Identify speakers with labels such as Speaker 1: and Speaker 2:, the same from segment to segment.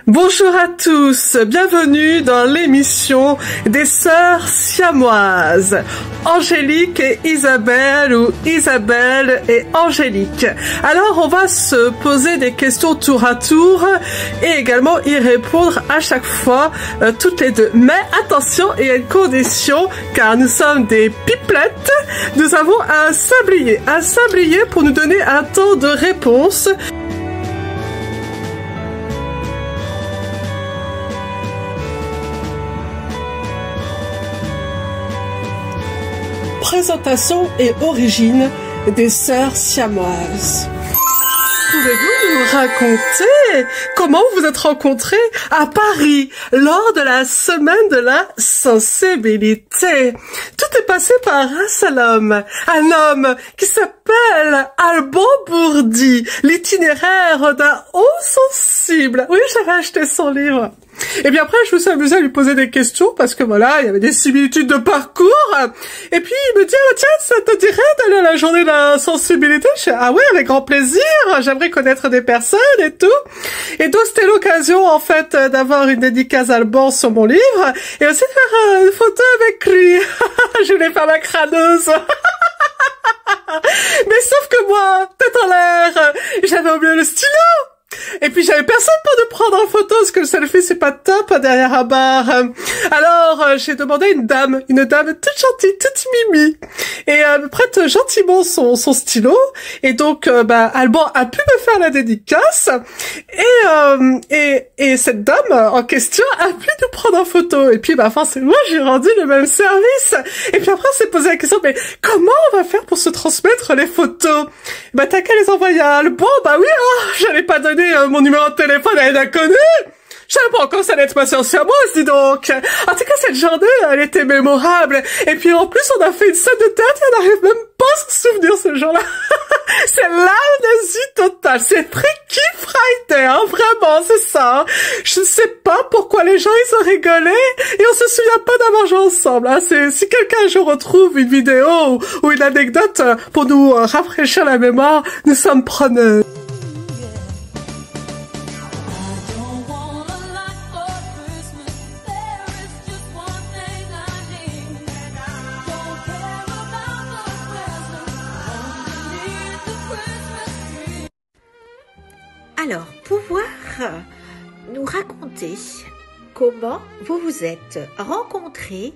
Speaker 1: Bonjour à tous, bienvenue dans l'émission des sœurs siamoises, Angélique et Isabelle ou Isabelle et Angélique. Alors on va se poser des questions tour à tour et également y répondre à chaque fois toutes les deux. Mais attention, il y a une condition car nous sommes des pipelettes, nous avons un sablier pour nous donner un temps de réponse. Présentation et origine des sœurs siamoises. Pouvez-vous nous raconter comment vous êtes rencontrées à Paris lors de la semaine de la sensibilité? Tout est passé par un seul homme, un homme qui s'appelle Alban Bourdi, l'itinéraire d'un haut sensible. Oui, j'avais acheté son livre. Et bien après, je me suis amusée à lui poser des questions parce que voilà, il y avait des similitudes de parcours. Et puis il me dit, oh, tiens, ça te dirait d'aller à la journée de la sensibilité? Je dis, ah oui, avec grand plaisir, j'aimerais connaître des personnes et tout. Et donc c'était l'occasion en fait d'avoir une dédicace Alban sur mon livre et aussi de faire une photo avec lui. Je voulais faire la crâneuse. Mais sauf que moi, tête en l'air, j'avais oublié le stylo. Et puis j'avais personne pour nous prendre en photo parce que le selfie c'est pas top derrière un bar. Alors j'ai demandé à une dame toute gentille, toute mimi, et elle me prête gentiment son stylo. Et donc Alban a pu me faire la dédicace et cette dame en question a pu nous prendre en photo. Et puis forcément j'ai rendu le même service. Et puis après on s'est posé la question, mais comment on va faire pour se transmettre les photos? T'as qu'à les envoyer à Alban. Oui, j'allais pas donner mon numéro de téléphone à une inconnue. Je savais pas encore ça allait être ma sœur siamoise, dis donc. En tout cas, cette journée, elle était mémorable. Et puis, en plus, on a fait une scène de théâtre et on n'arrive même pas à se souvenir ce jour-là. C'est l'amnésie totale. C'est Freaky Friday, vraiment, c'est ça. Je ne sais pas pourquoi les gens, ils ont rigolé et on se souvient pas d'avoir joué ensemble. Si quelqu'un un jour retrouve une vidéo ou une anecdote pour nous rafraîchir la mémoire, nous sommes preneurs.
Speaker 2: Alors, pouvoir nous raconter comment vous vous êtes rencontrés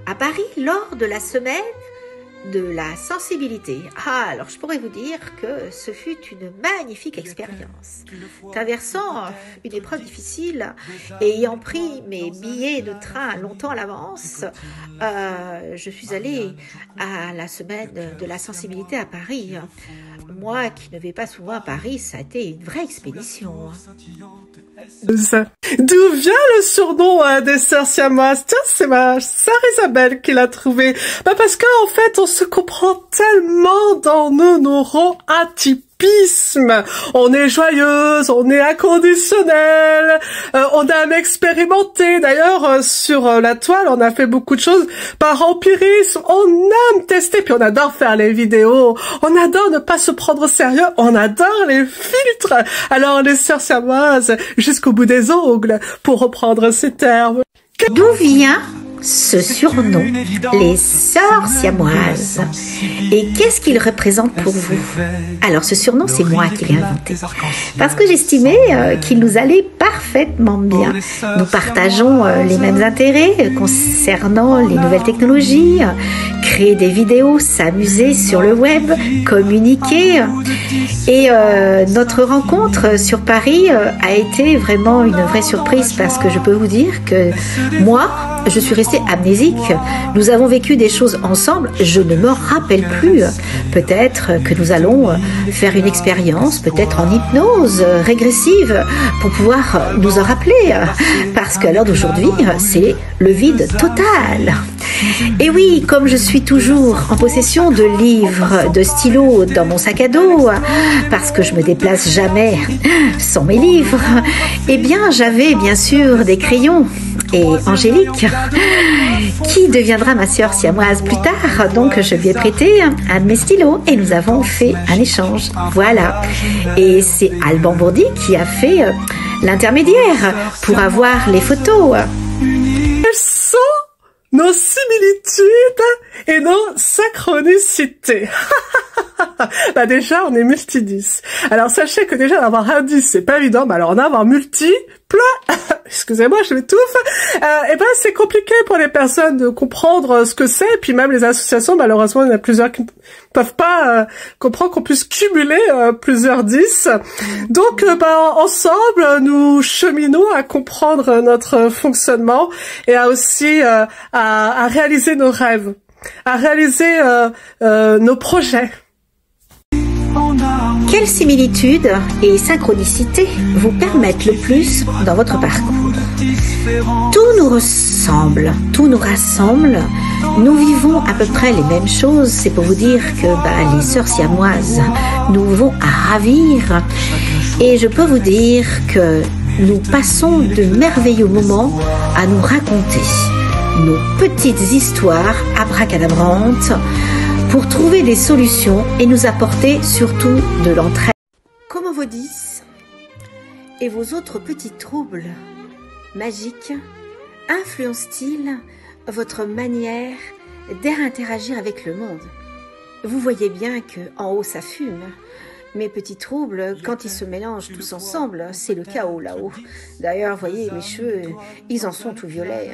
Speaker 2: à Paris lors de la semaine de la sensibilité. Alors je pourrais vous dire que ce fut une magnifique expérience. Traversant une épreuve difficile et ayant pris mes billets de train longtemps à l'avance, je suis allée à la semaine de la sensibilité à Paris. Moi qui ne vais pas souvent à Paris, ça a été une vraie expédition.
Speaker 1: D'où vient le surnom des sœurs siamoises? Tiens, c'est ma sœur Isabelle qui l'a trouvé. Parce qu'en fait, on se comprend tellement dans nos neuroatypismes. On est joyeuse, on est inconditionnelle, on aime expérimenter. D'ailleurs, sur la toile, on a fait beaucoup de choses par empirisme. On aime tester, puis on adore faire les vidéos. On adore ne pas se prendre au sérieux. On adore les filtres. Alors, les sœurs siamoises, jusqu'au bout des ongles, pour reprendre ces termes.
Speaker 2: D'où vient ce surnom, les sœurs siamoises? Et qu'est-ce qu'il représente pour vous? Alors ce surnom, c'est moi qui l'ai inventé. Parce que j'estimais qu'il nous allait parfaitement bien. Nous partageons les mêmes intérêts concernant les nouvelles technologies, créer des vidéos, s'amuser sur le web, communiquer. Et notre rencontre sur Paris a été vraiment une vraie surprise parce que je peux vous dire que moi, je suis restée amnésique. Nous avons vécu des choses ensemble, je ne me rappelle plus. Peut-être que nous allons faire une expérience, peut-être en hypnose régressive, pour pouvoir nous en rappeler. Parce qu'à l'heure d'aujourd'hui, c'est le vide total. Et oui, comme je suis toujours en possession de livres, de stylos dans mon sac à dos, parce que je me déplace jamais sans mes livres, eh bien j'avais bien sûr des crayons. Et Angélique, qui deviendra ma sœur siamoise plus tard, donc je lui ai prêté un de mes stylos et nous avons fait un échange. Voilà. Et c'est Alban Bourdi qui a fait l'intermédiaire pour avoir les photos.
Speaker 1: Quelles sont nos similitudes et nos synchronicités? Bah déjà, on est multi-10. Alors sachez que déjà d'avoir un 10, c'est pas évident, mais alors en avoir multiple, excusez-moi, je m'étouffe, et ben c'est compliqué pour les personnes de comprendre ce que c'est, et puis même les associations, malheureusement, il y en a plusieurs qui ne peuvent pas comprendre qu'on puisse cumuler plusieurs 10. Donc, ensemble, nous cheminons à comprendre notre fonctionnement et à aussi à réaliser nos rêves, à réaliser nos projets.
Speaker 2: Quelles similitudes et synchronicités vous permettent le plus dans votre parcours? Tout nous ressemble, tout nous rassemble. Nous vivons à peu près les mêmes choses. C'est pour vous dire que les sœurs siamoises nous vont à ravir. Et je peux vous dire que nous passons de merveilleux moments à nous raconter nos petites histoires abracadabrantes pour trouver des solutions et nous apporter surtout de l'entraide. Comment vos 10 et vos autres petits troubles magiques influencent-ils votre manière d'interagir avec le monde? Vous voyez bien que en haut ça fume. Mes petits troubles, quand ils se mélangent tous ensemble, c'est le chaos là-haut. D'ailleurs, voyez, mes cheveux, ils en sont tout violets.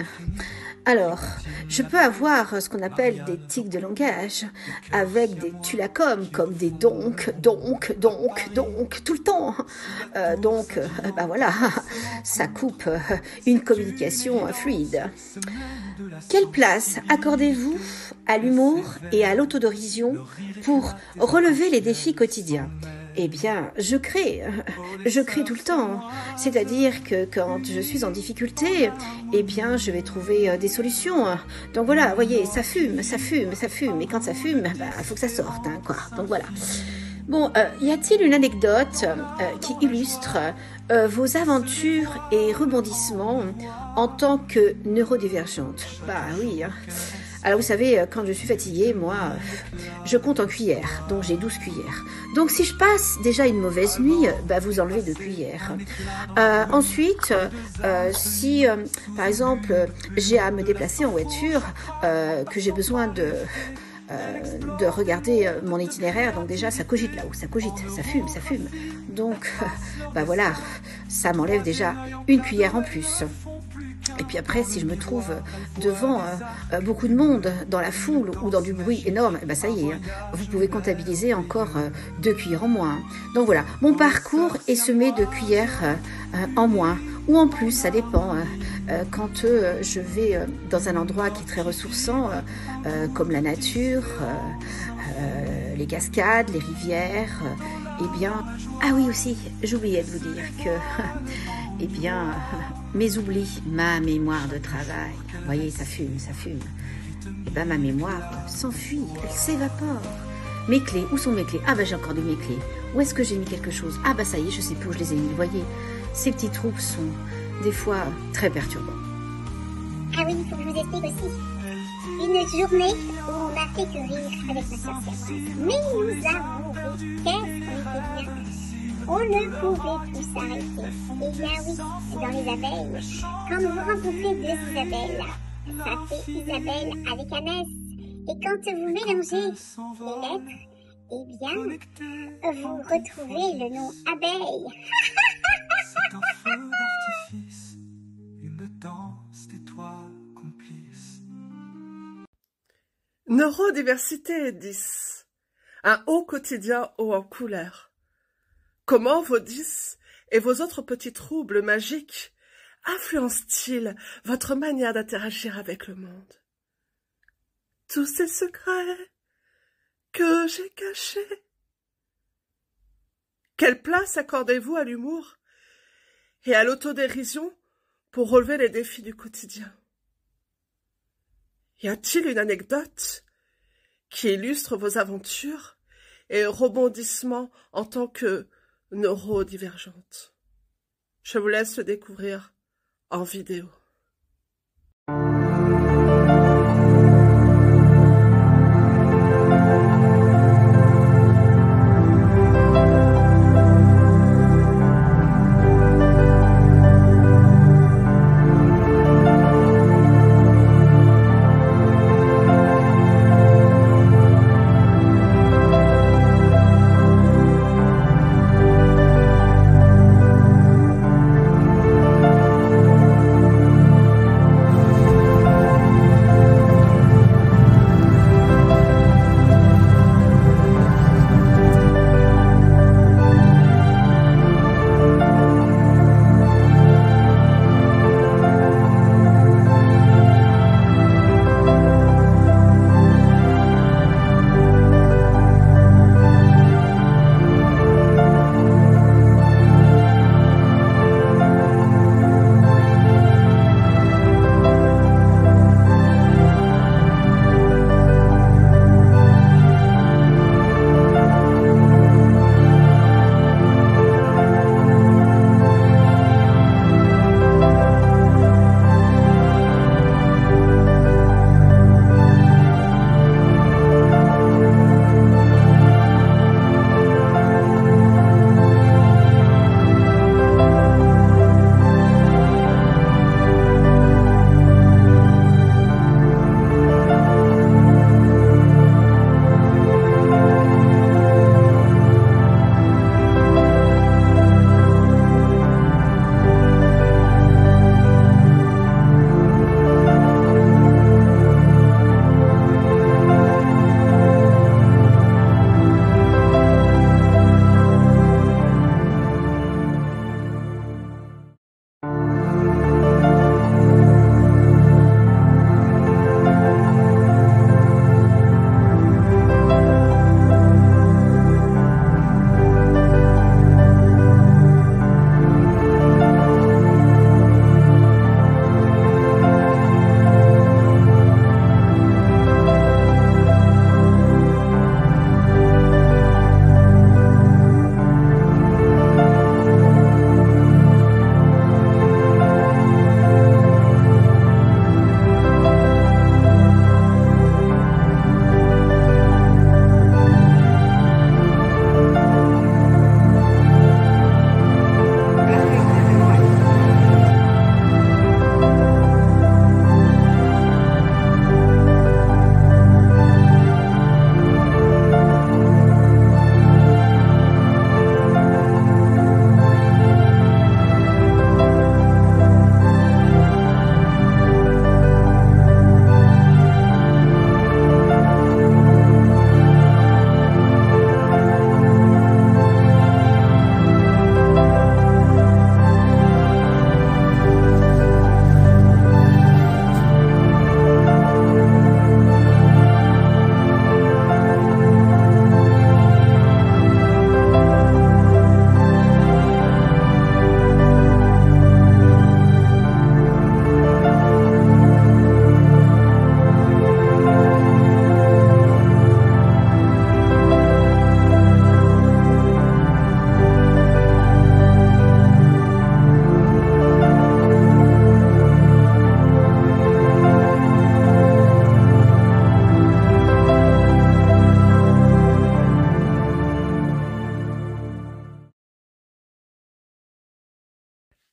Speaker 2: Alors, je peux avoir ce qu'on appelle des tics de langage, avec des tulacums, comme des donc, tout le temps. Voilà, ça coupe une communication fluide. Quelle place accordez-vous à l'humour et à l'autodérision pour relever les défis quotidiens? Eh bien, je crée tout le temps. C'est-à-dire que quand je suis en difficulté, eh bien, je vais trouver des solutions. Donc voilà, voyez, ça fume. Et quand ça fume, faut que ça sorte, quoi. Donc voilà. Bon, y a-t-il une anecdote qui illustre vos aventures et rebondissements en tant que neurodivergente? Bah oui, Alors vous savez, quand je suis fatiguée, moi, je compte en cuillères, donc j'ai 12 cuillères. Donc si je passe déjà une mauvaise nuit, vous enlevez 2 cuillères. Ensuite, si par exemple j'ai à me déplacer en voiture, que j'ai besoin de regarder mon itinéraire, donc déjà ça cogite là-haut, ça cogite, ça fume. Donc voilà, ça m'enlève déjà 1 cuillère en plus. Et puis après, si je me trouve devant beaucoup de monde, dans la foule ou dans du bruit énorme, ça y est, vous pouvez comptabiliser encore 2 cuillères en moins. Donc voilà, mon parcours est semé de cuillères en moins ou en plus, ça dépend. Quand je vais dans un endroit qui est très ressourçant, comme la nature, les cascades, les rivières, ah oui aussi, j'oubliais de vous dire que mes oublis, ma mémoire de travail, vous voyez, ça fume. Ma mémoire s'enfuit, elle s'évapore. Mes clés, où sont mes clés? J'ai encore de mes clés. Où est-ce que j'ai mis quelque chose? Ça y est, je sais plus où je les ai mis. Vous voyez, ces petits troubles sont des fois très perturbants.
Speaker 3: Ah oui, il faut que je vous explique aussi. Une journée où on n'a fait que rire avec ma sœur siamoise. Mais nous avons ri, qu'est-ce qu'on était bien. On ne pouvait plus s'arrêter. Eh bien oui, dans les abeilles, quand vous rencontrez 2 Isabelles, ça fait Isabelle avec un S. Et quand vous mélangez les lettres, vous retrouvez le nom abeille.
Speaker 4: C'est un feu d'artifice, une danse d'étoiles complices.
Speaker 1: Neurodiversité 10. Un haut quotidien haut en couleur. Comment vos 10 et vos autres petits troubles magiques influencent-ils votre manière d'interagir avec le monde? Tous ces secrets que j'ai cachés. Quelle place accordez-vous à l'humour et à l'autodérision pour relever les défis du quotidien? Y a-t-il une anecdote qui illustre vos aventures et rebondissements en tant que neurodivergente? Je vous laisse le découvrir en vidéo.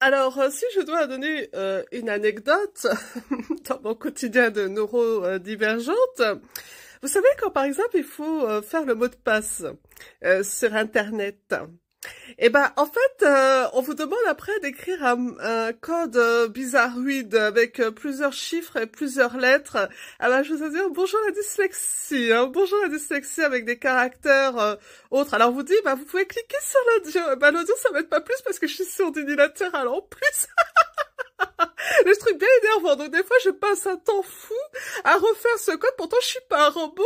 Speaker 1: Alors, si je dois donner une anecdote dans mon quotidien de neurodivergente, vous savez quand par exemple il faut faire le mot de passe sur Internet. Eh ben, en fait, on vous demande après d'écrire un code bizarroïde avec plusieurs chiffres et plusieurs lettres. Ah ben, je vous ai dit, bonjour la dyslexie, hein, bonjour la dyslexie avec des caractères autres. Alors, on vous dit, bah, vous pouvez cliquer sur l'audio. Eh ben, l'audio, ça m'aide pas plus parce que je suis sur ordinateur en plus. Mais je trouve bien énervant. Donc, des fois, je passe un temps fou à refaire ce code. Pourtant, je suis pas un robot.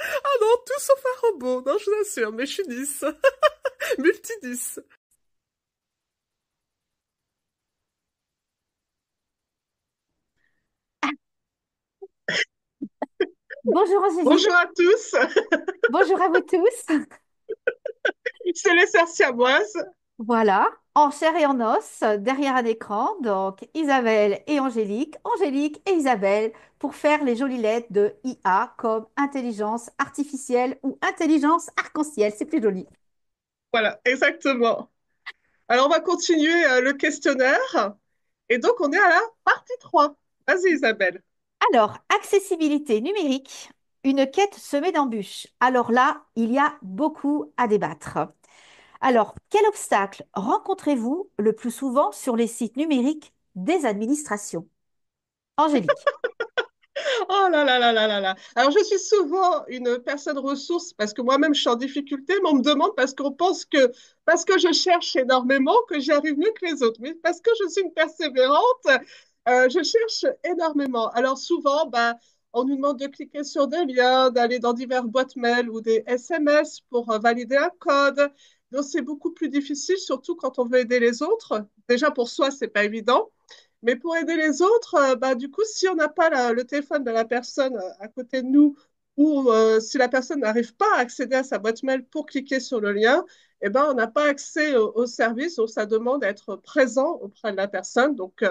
Speaker 1: Ah non, tout sauf un robot. Non, je vous assure, mais je suis 10. Multi-10.
Speaker 2: Bonjour Angélique,
Speaker 1: Bonjour à tous,
Speaker 2: bonjour à vous tous.
Speaker 1: c'est les sœurs siamoises.
Speaker 2: Voilà, en chair et en os, derrière un écran, donc Isabelle et Angélique, Angélique et Isabelle, pour faire les jolies lettres de IA comme intelligence artificielle ou intelligence arc-en-ciel, c'est plus joli.
Speaker 1: Voilà, exactement. Alors, on va continuer le questionnaire. Et donc, on est à la partie 3. Vas-y, Isabelle.
Speaker 2: Alors, accessibilité numérique, une quête semée d'embûches. Alors là, il y a beaucoup à débattre. Alors, quel obstacle rencontrez-vous le plus souvent sur les sites numériques des administrations? Angélique.
Speaker 1: Oh là là là là là là. Alors, je suis souvent une personne ressource parce que moi-même, je suis en difficulté, mais on me demande parce qu'on pense que parce que je cherche énormément, que j'y arrive mieux que les autres. Mais parce que je suis une persévérante, je cherche énormément. Alors, souvent, bah, on nous demande de cliquer sur des liens, d'aller dans divers boîtes mail ou des SMS pour valider un code. Donc, c'est beaucoup plus difficile, surtout quand on veut aider les autres. Déjà, pour soi, c'est pas évident. Mais pour aider les autres, bah, du coup, si on n'a pas le téléphone de la personne à côté de nous, ou si la personne n'arrive pas à accéder à sa boîte mail pour cliquer sur le lien, eh ben, on n'a pas accès au service, donc ça demande d'être présent auprès de la personne. Donc,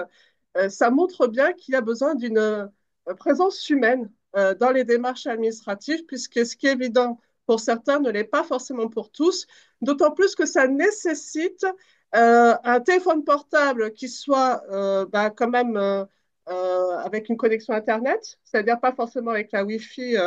Speaker 1: ça montre bien qu'il y a besoin d'une présence humaine dans les démarches administratives, puisque ce qui est évident pour certains ne l'est pas forcément pour tous, d'autant plus que ça nécessite un téléphone portable qui soit bah, quand même avec une connexion Internet, c'est-à-dire pas forcément avec la Wi-Fi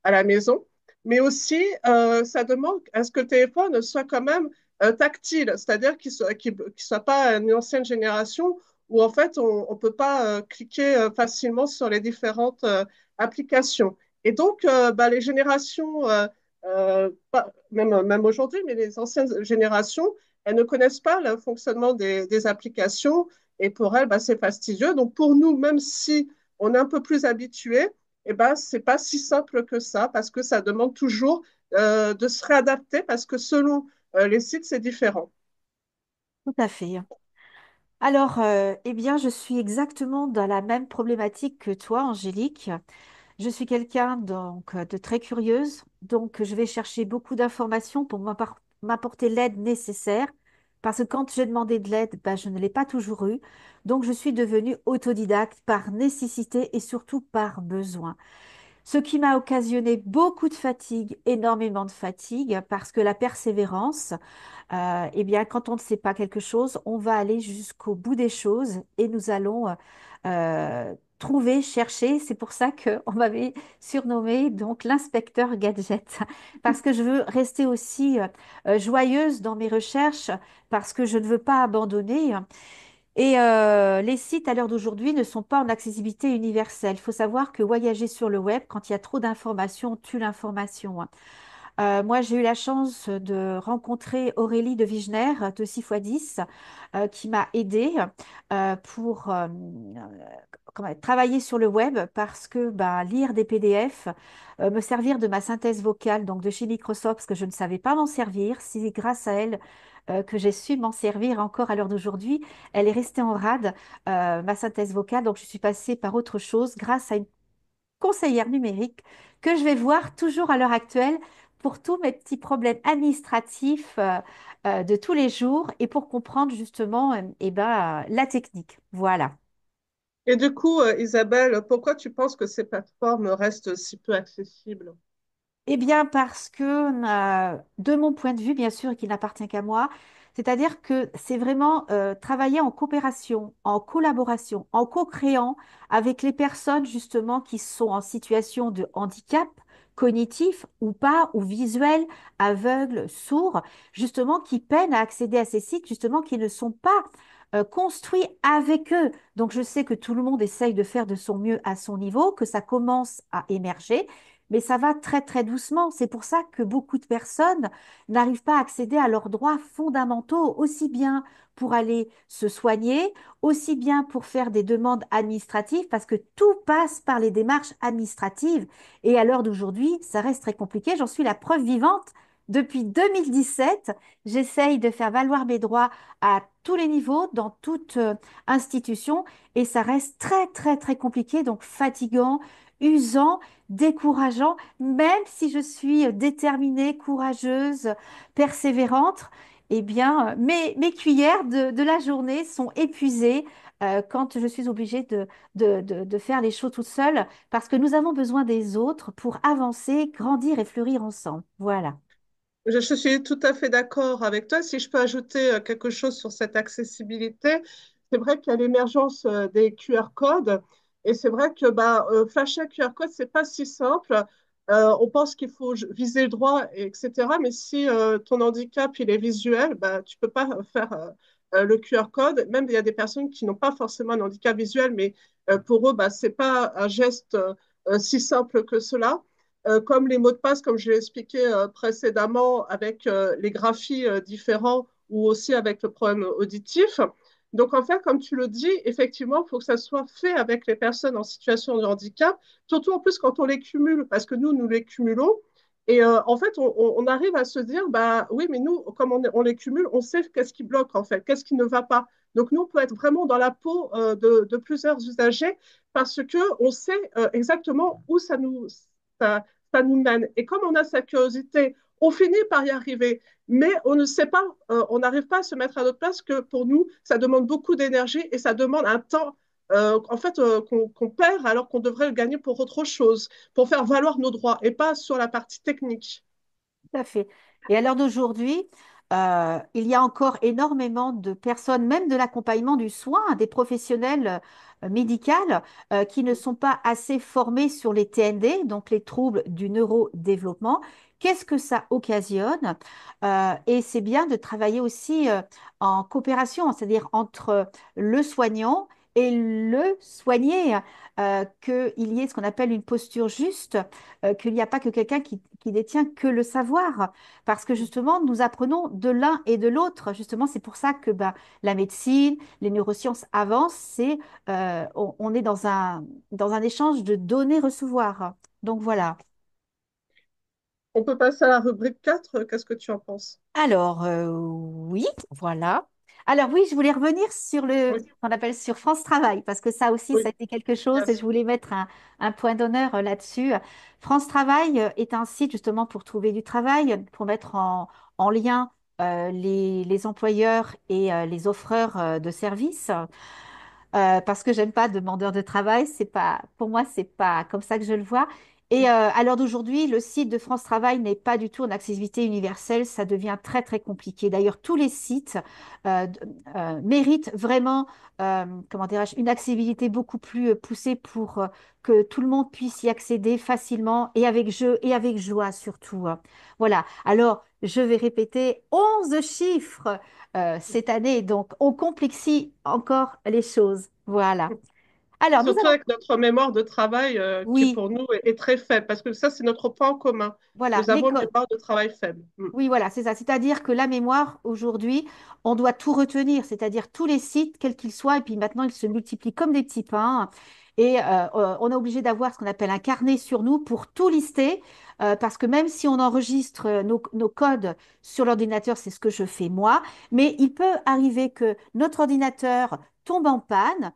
Speaker 1: à la maison, mais aussi ça demande à ce que le téléphone soit quand même tactile, c'est-à-dire qu'il soit pas une ancienne génération où en fait on ne peut pas cliquer facilement sur les différentes applications. Et donc, bah, les générations, même aujourd'hui, mais les anciennes générations, elles ne connaissent pas le fonctionnement des applications et pour elles, bah, c'est fastidieux. Donc pour nous, même si on est un peu plus habitué, eh ben, c'est pas si simple que ça parce que ça demande toujours de se réadapter parce que selon les sites, c'est différent.
Speaker 2: Tout à fait. Alors, eh bien, je suis exactement dans la même problématique que toi, Angélique. Je suis quelqu'un donc de très curieuse, donc je vais chercher beaucoup d'informations pour m'apporter l'aide nécessaire, parce que quand j'ai demandé de l'aide, ben, je ne l'ai pas toujours eue. Donc, je suis devenue autodidacte par nécessité et surtout par besoin. Ce qui m'a occasionné beaucoup de fatigue, énormément de fatigue, parce que la persévérance, eh bien, quand on ne sait pas quelque chose, on va aller jusqu'au bout des choses et nous allons trouver, chercher. C'est pour ça qu'on m'avait surnommé donc l'inspecteur gadget, parce que je veux rester aussi joyeuse dans mes recherches, parce que je ne veux pas abandonner. Et les sites à l'heure d'aujourd'hui ne sont pas en accessibilité universelle. Il faut savoir que voyager sur le web, quand il y a trop d'informations, tue l'information, hein. Moi, j'ai eu la chance de rencontrer Aurélie de Vigenère de 6x10 qui m'a aidée pour travailler sur le web parce que bah, lire des PDF, me servir de ma synthèse vocale donc de chez Microsoft parce que je ne savais pas m'en servir. C'est grâce à elle que j'ai su m'en servir encore à l'heure d'aujourd'hui. Elle est restée en rade, ma synthèse vocale, donc je suis passée par autre chose grâce à une conseillère numérique que je vais voir toujours à l'heure actuelle pour tous mes petits problèmes administratifs de tous les jours et pour comprendre justement eh ben, la technique. Voilà.
Speaker 1: Et du coup, Isabelle, pourquoi tu penses que ces plateformes restent si peu accessibles?
Speaker 2: Eh bien, parce que de mon point de vue, bien sûr, et qui n'appartient qu'à moi, C'est-à-dire que c'est vraiment travailler en coopération, en collaboration, en co-créant avec les personnes justement qui sont en situation de handicap cognitif ou pas, ou visuel, aveugle, sourd, justement qui peinent à accéder à ces sites, justement qui ne sont pas construits avec eux. Donc je sais que tout le monde essaye de faire de son mieux à son niveau, que ça commence à émerger, mais ça va très très doucement. C'est pour ça que beaucoup de personnes n'arrivent pas à accéder à leurs droits fondamentaux, aussi bien pour aller se soigner, aussi bien pour faire des demandes administratives, parce que tout passe par les démarches administratives. Et à l'heure d'aujourd'hui, ça reste très compliqué. J'en suis la preuve vivante. Depuis 2017, j'essaye de faire valoir mes droits à tous les niveaux, dans toute institution, et ça reste très, très, très compliqué, donc fatigant, usant, décourageant, même si je suis déterminée, courageuse, persévérante, eh bien, mes cuillères de la journée sont épuisées quand je suis obligée de faire les choses toute seule, parce que nous avons besoin des autres pour avancer, grandir et fleurir ensemble. Voilà.
Speaker 1: Je suis tout à fait d'accord avec toi. Si je peux ajouter quelque chose sur cette accessibilité, c'est vrai qu'il y a l'émergence des QR codes et c'est vrai que bah, flasher un QR code, c'est pas si simple. On pense qu'il faut viser le droit, etc. Mais si ton handicap il est visuel, bah, tu peux pas faire le QR code. Même il y a des personnes qui n'ont pas forcément un handicap visuel, mais pour eux, bah, c'est pas un geste si simple que cela comme les mots de passe, comme je l'ai expliqué précédemment, avec les graphies différents ou aussi avec le problème auditif. Donc, en fait, comme tu le dis, effectivement, il faut que ça soit fait avec les personnes en situation de handicap, surtout en plus quand on les cumule, parce que nous les cumulons. Et en fait, on arrive à se dire, bah oui, mais nous, comme on les cumule, on sait qu'est-ce qui bloque, en fait, qu'est-ce qui ne va pas. Donc, nous, on peut être vraiment dans la peau de plusieurs usagers parce qu'on sait exactement où ça, ça nous mène. Et comme on a cette curiosité, on finit par y arriver, mais on ne sait pas, on n'arrive pas à se mettre à notre place que pour nous, ça demande beaucoup d'énergie et ça demande un temps en fait, qu'on perd alors qu'on devrait le gagner pour autre chose, pour faire valoir nos droits et pas sur la partie technique.
Speaker 2: Tout à fait. Et à l'heure d'aujourd'hui, il y a encore énormément de personnes, même de l'accompagnement du soin, des professionnels médicaux, qui ne sont pas assez formés sur les TND, donc les troubles du neurodéveloppement. Qu'est-ce que ça occasionne? Et c'est bien de travailler aussi en coopération, c'est-à-dire entre le soignant et le soigné, qu'il y ait ce qu'on appelle une posture juste, qu'il n'y a pas que quelqu'un qui détient que le savoir, parce que justement, nous apprenons de l'un et de l'autre. Justement, c'est pour ça que bah, la médecine, les neurosciences avancent, on est dans un échange de donner-recevoir. Donc voilà.
Speaker 1: On peut passer à la rubrique 4. Qu'est-ce que tu en penses?
Speaker 2: Alors, oui, voilà. Alors oui, je voulais revenir sur
Speaker 1: Oui,
Speaker 2: qu'on appelle sur France Travail, parce que ça aussi,
Speaker 1: oui,
Speaker 2: ça a été quelque chose
Speaker 1: bien
Speaker 2: et je
Speaker 1: sûr.
Speaker 2: voulais mettre un point d'honneur là-dessus. France Travail est un site justement pour trouver du travail, pour mettre en lien les employeurs et les offreurs de services. Parce que j'aime pas demandeur de travail, c'est pas, pour moi, c'est pas comme ça que je le vois. Et à l'heure d'aujourd'hui, le site de France Travail n'est pas du tout en accessibilité universelle, ça devient très très compliqué. D'ailleurs, tous les sites méritent vraiment, comment dirais-je, une accessibilité beaucoup plus poussée pour que tout le monde puisse y accéder facilement et avec jeu et avec joie surtout. Voilà. Alors, je vais répéter 11 chiffres cette année. Donc, on complexifie encore les choses. Voilà. Alors, nous
Speaker 1: Surtout
Speaker 2: allons,
Speaker 1: avec notre mémoire de travail qui
Speaker 2: oui,
Speaker 1: pour nous est très faible, parce que ça, c'est notre point en commun.
Speaker 2: voilà,
Speaker 1: Nous avons une mémoire de travail faible. Mm.
Speaker 2: oui, voilà, c'est ça. C'est-à-dire que la mémoire, aujourd'hui, on doit tout retenir, c'est-à-dire tous les sites, quels qu'ils soient, et puis maintenant, ils se multiplient comme des petits pains. Et on est obligé d'avoir ce qu'on appelle un carnet sur nous pour tout lister, parce que même si on enregistre nos codes sur l'ordinateur, c'est ce que je fais moi, mais il peut arriver que notre ordinateur tombe en panne,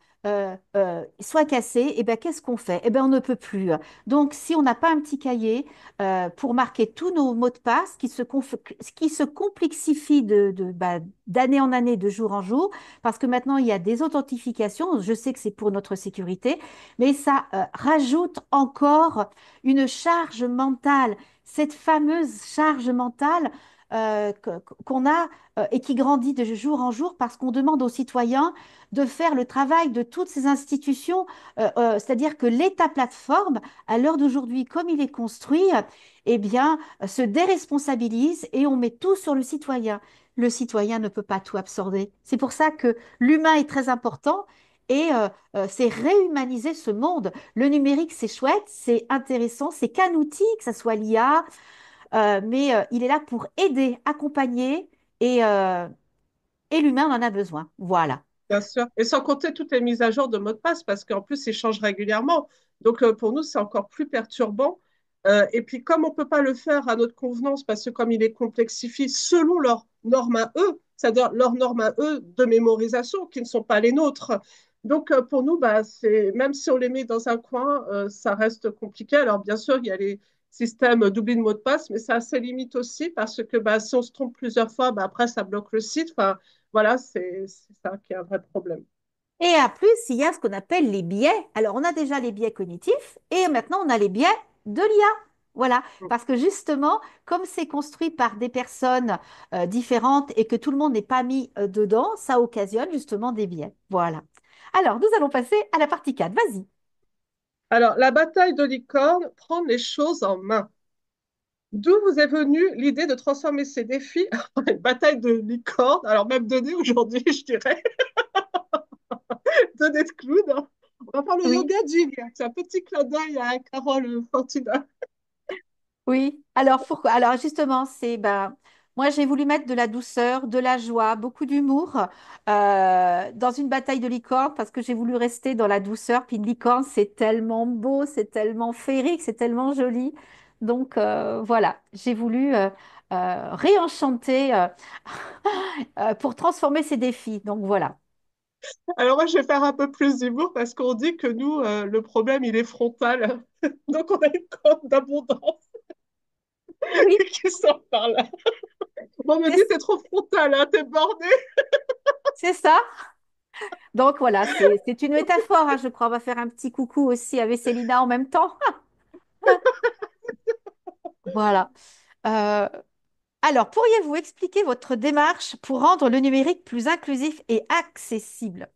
Speaker 2: soit cassé, et ben qu'est-ce qu'on fait? Eh ben on ne peut plus. Donc, si on n'a pas un petit cahier, pour marquer tous nos mots de passe qui se complexifient d'année en année, de jour en jour, parce que maintenant, il y a des authentifications. Je sais que c'est pour notre sécurité, mais ça rajoute encore une charge mentale. Cette fameuse charge mentale, qu'on a et qui grandit de jour en jour parce qu'on demande aux citoyens de faire le travail de toutes ces institutions, c'est-à-dire que l'État plateforme, à l'heure d'aujourd'hui, comme il est construit, eh bien, se déresponsabilise et on met tout sur le citoyen. Le citoyen ne peut pas tout absorber. C'est pour ça que l'humain est très important et c'est réhumaniser ce monde. Le numérique, c'est chouette, c'est intéressant, c'est qu'un outil, que ce soit l'IA, mais il est là pour aider, accompagner et, euh, et l'humain en a besoin. Voilà.
Speaker 1: Bien sûr. Et sans compter toutes les mises à jour de mots de passe, parce qu'en plus, ils changent régulièrement. Donc, pour nous, c'est encore plus perturbant. Et puis, comme on ne peut pas le faire à notre convenance, parce que comme il est complexifié selon leurs normes à eux, c'est-à-dire leurs normes à eux de mémorisation, qui ne sont pas les nôtres. Donc, pour nous, bah, même si on les met dans un coin, ça reste compliqué. Alors, bien sûr, il y a les systèmes d'oubli de mots de passe, mais ça a ses limites aussi, parce que bah, si on se trompe plusieurs fois, bah, après, ça bloque le site. Enfin, voilà, c'est ça qui est un vrai problème.
Speaker 2: Et en plus, il y a ce qu'on appelle les biais. Alors, on a déjà les biais cognitifs et maintenant, on a les biais de l'IA. Voilà, parce que justement, comme c'est construit par des personnes différentes et que tout le monde n'est pas mis dedans, ça occasionne justement des biais. Voilà. Alors, nous allons passer à la partie 4. Vas-y.
Speaker 1: Alors, la bataille de licorne, prendre les choses en main. D'où vous est venue l'idée de transformer ces défis en une bataille de licorne, alors même donnée aujourd'hui, je dirais, donnée de clown. On va faire le
Speaker 2: Oui.
Speaker 1: yoga jig, c'est un petit clin d'œil à Carole Fortuna.
Speaker 2: Oui, alors pourquoi? Alors justement, c'est ben moi j'ai voulu mettre de la douceur, de la joie, beaucoup d'humour dans une bataille de licorne parce que j'ai voulu rester dans la douceur. Puis une licorne, c'est tellement beau, c'est tellement féerique, c'est tellement joli. Donc voilà, j'ai voulu réenchanter pour transformer ces défis. Donc voilà.
Speaker 1: Alors moi, je vais faire un peu plus d'humour parce qu'on dit que nous, le problème, il est frontal. Donc on a une corne d'abondance
Speaker 2: Oui,
Speaker 1: qui sort par là. Bon, on me dit,
Speaker 2: c'est
Speaker 1: t'es trop frontal, hein, t'es borné.
Speaker 2: c'est ça. Donc voilà, c'est une métaphore, hein, je crois. On va faire un petit coucou aussi avec Célina en même temps. Voilà. Euh, alors, pourriez-vous expliquer votre démarche pour rendre le numérique plus inclusif et accessible?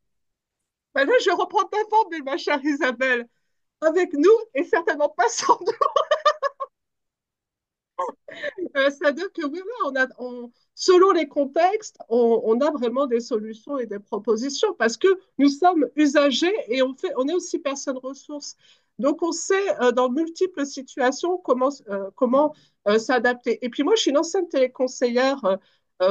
Speaker 1: Bah là, je reprends ta formule, ma chère Isabelle. Avec nous et certainement pas sans nous. C'est-à-dire que oui, oui, selon les contextes, on a vraiment des solutions et des propositions parce que nous sommes usagers et on est aussi personnes ressources. Donc, on sait dans multiples situations comment s'adapter. Et puis, moi, je suis une ancienne téléconseillère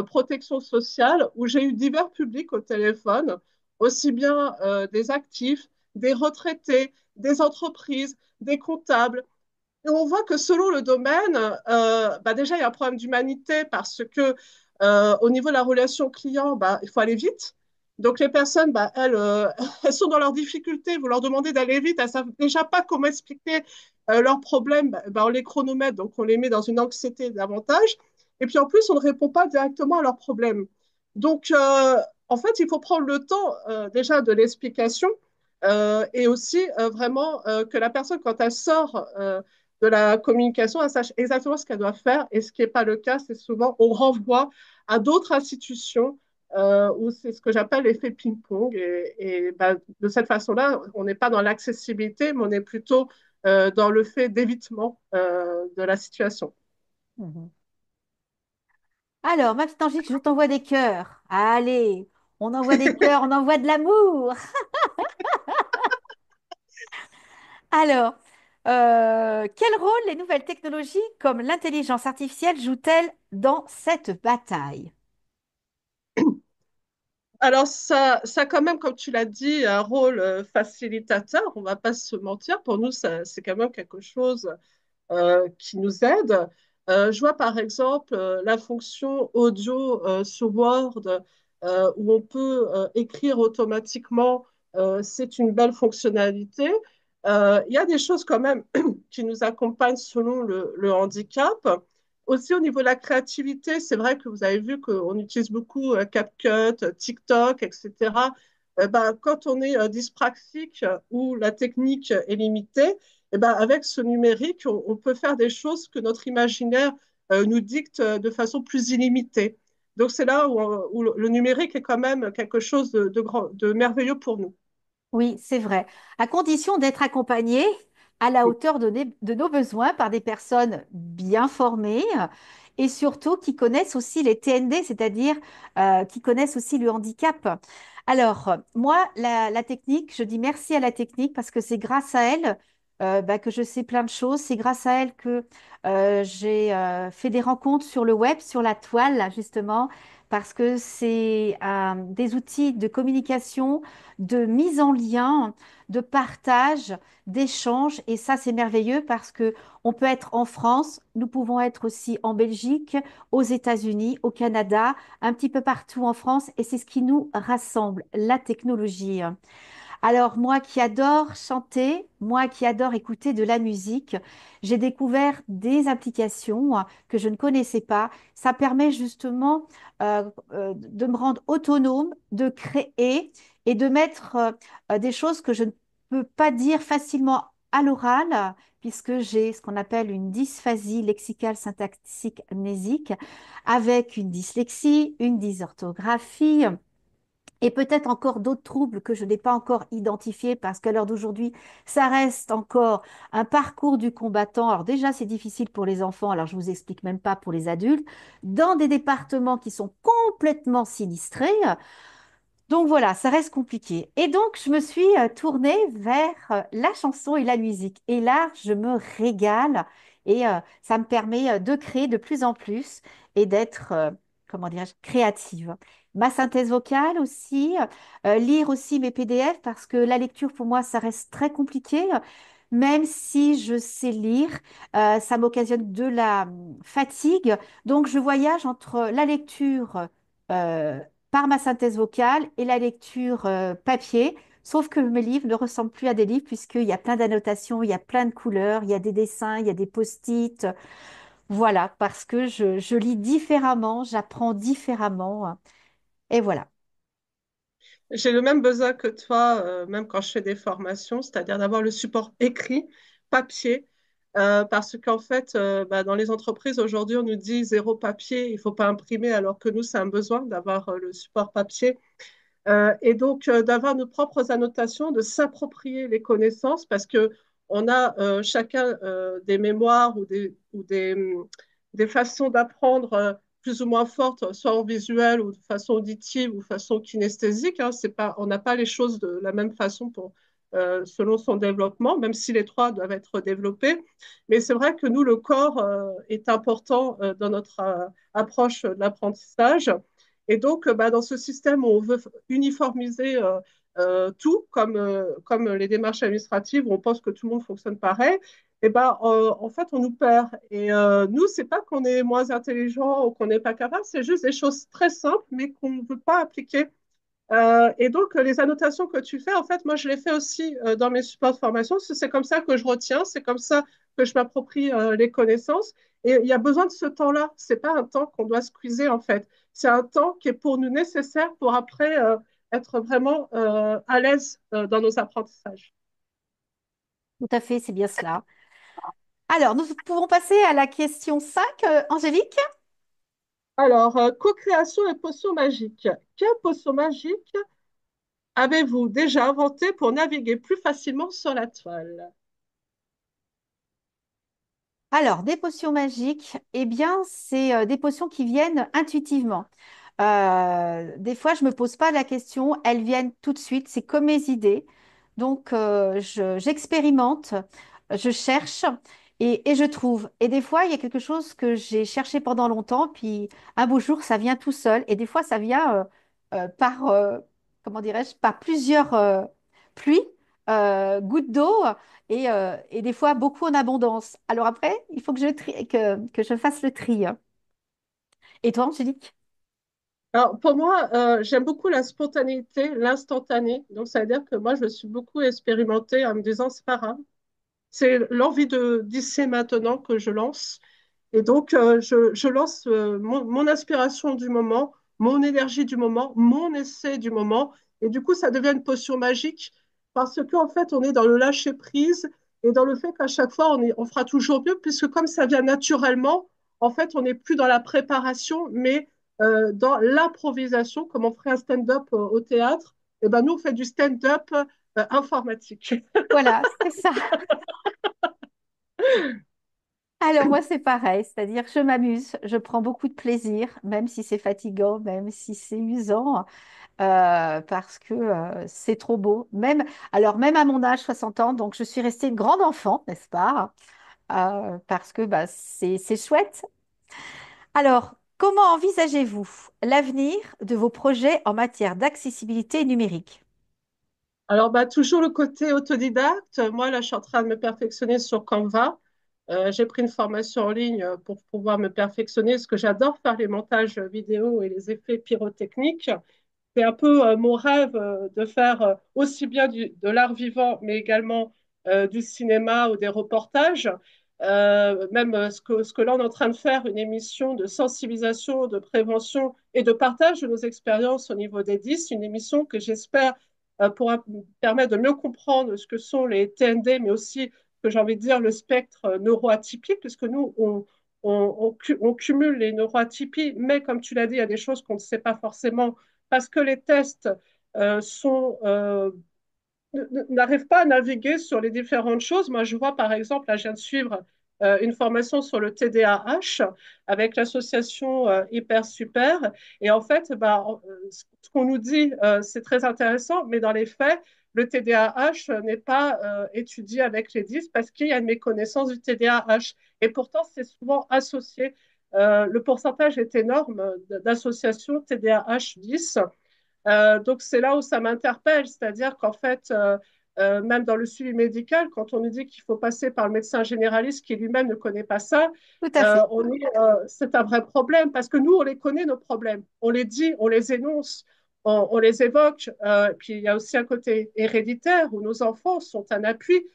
Speaker 1: protection sociale où j'ai eu divers publics au téléphone, aussi bien des actifs, des retraités, des entreprises, des comptables. Et on voit que selon le domaine, bah déjà, il y a un problème d'humanité parce que au niveau de la relation client, bah, il faut aller vite. Donc les personnes, bah, elles, elles sont dans leurs difficultés. Vous leur demandez d'aller vite, elles ne savent déjà pas comment expliquer leurs problèmes. Bah, on les chronomètre, donc on les met dans une anxiété davantage. Et puis en plus, on ne répond pas directement à leurs problèmes. Donc en fait, il faut prendre le temps déjà de l'explication et aussi vraiment que la personne, quand elle sort de la communication, elle sache exactement ce qu'elle doit faire. Et ce qui n'est pas le cas, c'est souvent on renvoie à d'autres institutions où c'est ce que j'appelle l'effet ping-pong. Et bah, de cette façon-là, on n'est pas dans l'accessibilité, mais on est plutôt dans le fait d'évitement de la situation.
Speaker 2: Mhm. Alors, maintenant, Gilles, je t'envoie des cœurs. Allez, on envoie des cœurs, on envoie de l'amour. Alors, quel rôle les nouvelles technologies comme l'intelligence artificielle jouent-elles dans cette bataille?
Speaker 1: Alors, ça quand même, comme tu l'as dit, un rôle facilitateur, on ne va pas se mentir. Pour nous, c'est quand même quelque chose qui nous aident. Je vois par exemple la fonction audio sur Word où on peut écrire automatiquement. C'est une belle fonctionnalité. Il y a des choses quand même qui nous accompagnent selon le handicap. Aussi au niveau de la créativité, c'est vrai que vous avez vu qu'on utilise beaucoup CapCut, TikTok, etc. Ben, quand on est dyspraxique ou la technique est limitée, eh ben, avec ce numérique, on peut faire des choses que notre imaginaire nous dicte de façon plus illimitée. Donc c'est là où le numérique est quand même quelque chose de merveilleux pour nous.
Speaker 2: Oui, c'est vrai. À condition d'être accompagné à la hauteur de nos besoins par des personnes bien formées et surtout qui connaissent aussi les TND, c'est-à-dire qui connaissent aussi le handicap. Alors, moi, la technique, je dis merci à la technique parce que c'est grâce à elle bah, que je sais plein de choses. C'est grâce à elle que j'ai fait des rencontres sur le web, sur la toile, justement, parce que c'est des outils de communication de mise en lien, de partage, d'échange. Et ça, c'est merveilleux parce que on peut être en France, nous pouvons être aussi en Belgique, aux États-Unis, au Canada, un petit peu partout en France. Et c'est ce qui nous rassemble, la technologie. Alors, moi qui adore chanter, moi qui adore écouter de la musique, j'ai découvert des applications que je ne connaissais pas. Ça permet justement de me rendre autonome, de créer et de mettre des choses que je ne peux pas dire facilement à l'oral, puisque j'ai ce qu'on appelle une dysphasie lexicale syntaxique amnésique, avec une dyslexie, une dysorthographie et peut-être encore d'autres troubles que je n'ai pas encore identifiés parce qu'à l'heure d'aujourd'hui, ça reste encore un parcours du combattant. Alors déjà, c'est difficile pour les enfants, alors je vous explique même pas pour les adultes, dans des départements qui sont complètement sinistrés. Donc voilà, ça reste compliqué. Et donc, je me suis tournée vers la chanson et la musique. Et là, je me régale et ça me permet de créer de plus en plus et d'être, comment dirais-je, créative. Ma synthèse vocale aussi, lire aussi mes PDF parce que la lecture, pour moi, ça reste très compliqué. Même si je sais lire, ça m'occasionne de la fatigue. Donc, je voyage entre la lecture euh, par ma synthèse vocale et la lecture papier. Sauf que mes livres ne ressemblent plus à des livres puisqu'il y a plein d'annotations, il y a plein de couleurs, il y a des dessins, il y a des post-it. Voilà, parce que je lis différemment, j'apprends différemment. Et voilà.
Speaker 1: J'ai le même besoin que toi, même quand je fais des formations, c'est-à-dire d'avoir le support écrit, papier, parce qu'en fait, bah, dans les entreprises aujourd'hui, on nous dit zéro papier, il ne faut pas imprimer, alors que nous, c'est un besoin d'avoir le support papier. Et donc, d'avoir nos propres annotations, de s'approprier les connaissances, parce que on a chacun des mémoires ou des façons d'apprendre plus ou moins fortes, soit en visuel ou de façon auditive ou de façon kinesthésique. Hein. C'est pas, on n'a pas les choses de la même façon selon son développement, même si les trois doivent être développés. Mais c'est vrai que nous, le corps est important dans notre approche de l'apprentissage. Et donc, bah, dans ce système où on veut uniformiser tout, comme les démarches administratives, où on pense que tout le monde fonctionne pareil, et ben, en fait, on nous perd. Et nous, c'est pas qu'on est moins intelligent ou qu'on n'est pas capable, c'est juste des choses très simples, mais qu'on ne veut pas appliquer. Et donc, les annotations que tu fais, en fait, moi, je les fais aussi dans mes supports de formation, parce que c'est comme ça que je retiens, c'est comme ça que je m'approprie les connaissances. Et il y a besoin de ce temps-là. C'est pas un temps qu'on doit squeezer, en fait. C'est un temps qui est pour nous nécessaire pour après être vraiment à l'aise dans nos apprentissages.
Speaker 2: Tout à fait, c'est bien cela. Alors, nous pouvons passer à la question 5, Angélique.
Speaker 1: Alors, co-création et potion magique. Quelle potion magique avez-vous déjà inventé pour naviguer plus facilement sur la toile?
Speaker 2: Alors, des potions magiques, eh bien, c'est des potions qui viennent intuitivement. Des fois, je ne me pose pas la question, elles viennent tout de suite, c'est comme mes idées. Donc, j'expérimente, je cherche et je trouve. Et des fois, il y a quelque chose que j'ai cherché pendant longtemps, puis un beau jour, ça vient tout seul. Et des fois, ça vient par, comment dirais-je, par plusieurs pluies, gouttes d'eau et des fois beaucoup en abondance. Alors après, il faut que que je fasse le tri. Et toi, Angélique?
Speaker 1: Alors, pour moi, j'aime beaucoup la spontanéité, l'instantané. Donc, ça veut dire que moi, je suis beaucoup expérimentée en me disant, c'est pas grave. C'est l'envie de d'ici et maintenant que je lance. Et donc, je lance mon inspiration du moment, mon énergie du moment, mon essai du moment. Et du coup, ça devient une potion magique parce qu'en fait, on est dans le lâcher-prise et dans le fait qu'à chaque fois, on fera toujours mieux, puisque comme ça vient naturellement, en fait, on n'est plus dans la préparation, mais dans l'improvisation, comme on ferait un stand-up au théâtre. Et ben nous, on fait du stand-up informatique.
Speaker 2: Voilà, c'est ça. Alors moi, c'est pareil, c'est-à-dire que je m'amuse, je prends beaucoup de plaisir, même si c'est fatigant, même si c'est usant, parce que c'est trop beau. Même, alors même à mon âge, 60 ans, donc je suis restée une grande enfant, n'est-ce pas? Parce que bah, c'est chouette. Alors, comment envisagez-vous l'avenir de vos projets en matière d'accessibilité numérique?
Speaker 1: Alors, bah, toujours le côté autodidacte. Moi, là, je suis en train de me perfectionner sur Canva. J'ai pris une formation en ligne pour pouvoir me perfectionner, parce que j'adore faire les montages vidéo et les effets pyrotechniques. C'est un peu mon rêve de faire aussi bien de l'art vivant, mais également du cinéma ou des reportages. Même ce que là, on est en train de faire, une émission de sensibilisation, de prévention et de partage de nos expériences au niveau des 10, une émission que j'espère pourra permettre de mieux comprendre ce que sont les TND, mais aussi, que j'ai envie de dire, le spectre neuroatypique, puisque nous, on cumule les neuroatypies, mais comme tu l'as dit, il y a des choses qu'on ne sait pas forcément parce que les tests sont n'arrivent pas à naviguer sur les différentes choses. Moi, je vois par exemple, là, je viens de suivre une formation sur le TDAH avec l'association Hyper Super. Et en fait, bah, ce qu'on nous dit, c'est très intéressant, mais dans les faits, le TDAH n'est pas étudié avec les 10 parce qu'il y a une méconnaissance du TDAH. Et pourtant, c'est souvent associé. Le pourcentage est énorme d'associations TDAH 10. Donc c'est là où ça m'interpelle, c'est-à-dire qu'en fait, même dans le suivi médical, quand on nous dit qu'il faut passer par le médecin généraliste qui lui-même ne connaît pas ça,
Speaker 2: Tout à fait.
Speaker 1: c'est un vrai problème parce que nous, on les connaît, nos problèmes. On les dit, on les énonce, on les évoque. Puis il y a aussi un côté héréditaire où nos enfants sont un appui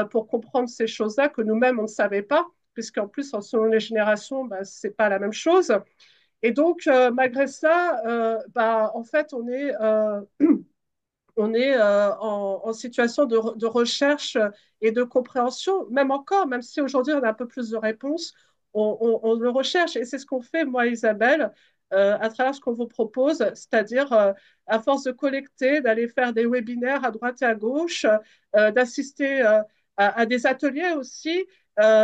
Speaker 1: pour comprendre ces choses-là que nous-mêmes, on ne savait pas, puisqu'en plus, selon les générations, bah, ce n'est pas la même chose. Et donc, malgré ça, bah, en fait, on est en situation de recherche et de compréhension, même encore, même si aujourd'hui on a un peu plus de réponses, on le recherche. Et c'est ce qu'on fait, moi, Isabelle, à travers ce qu'on vous propose, c'est-à-dire, à force de collecter, d'aller faire des webinaires à droite et à gauche, d'assister à des ateliers aussi.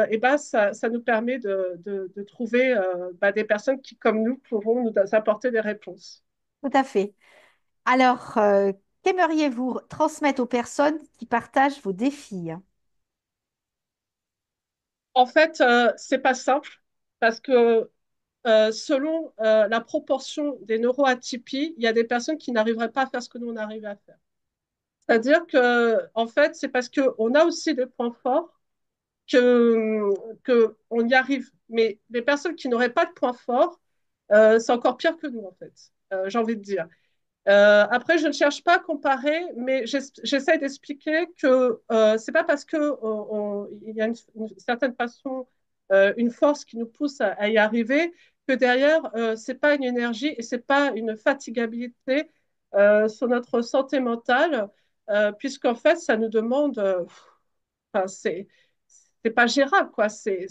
Speaker 1: Et ben, ça nous permet de trouver bah, des personnes qui, comme nous, pourront nous apporter des réponses.
Speaker 2: Tout à fait. Alors, qu'aimeriez-vous transmettre aux personnes qui partagent vos défis?
Speaker 1: En fait, c'est pas simple parce que selon la proportion des neuroatypies, il y a des personnes qui n'arriveraient pas à faire ce que nous on arrive à faire. C'est-à-dire que, en fait, c'est parce qu'on a aussi des points forts que on y arrive. Mais les personnes qui n'auraient pas de points forts, c'est encore pire que nous, en fait. J'ai envie de dire. Après, je ne cherche pas à comparer, mais j'essaie d'expliquer que c'est pas parce que il y a une certaine façon, une force qui nous pousse à y arriver, que derrière, c'est pas une énergie et c'est pas une fatigabilité sur notre santé mentale, puisqu'en fait, ça nous demande, enfin, c'est pas gérable, quoi. C'est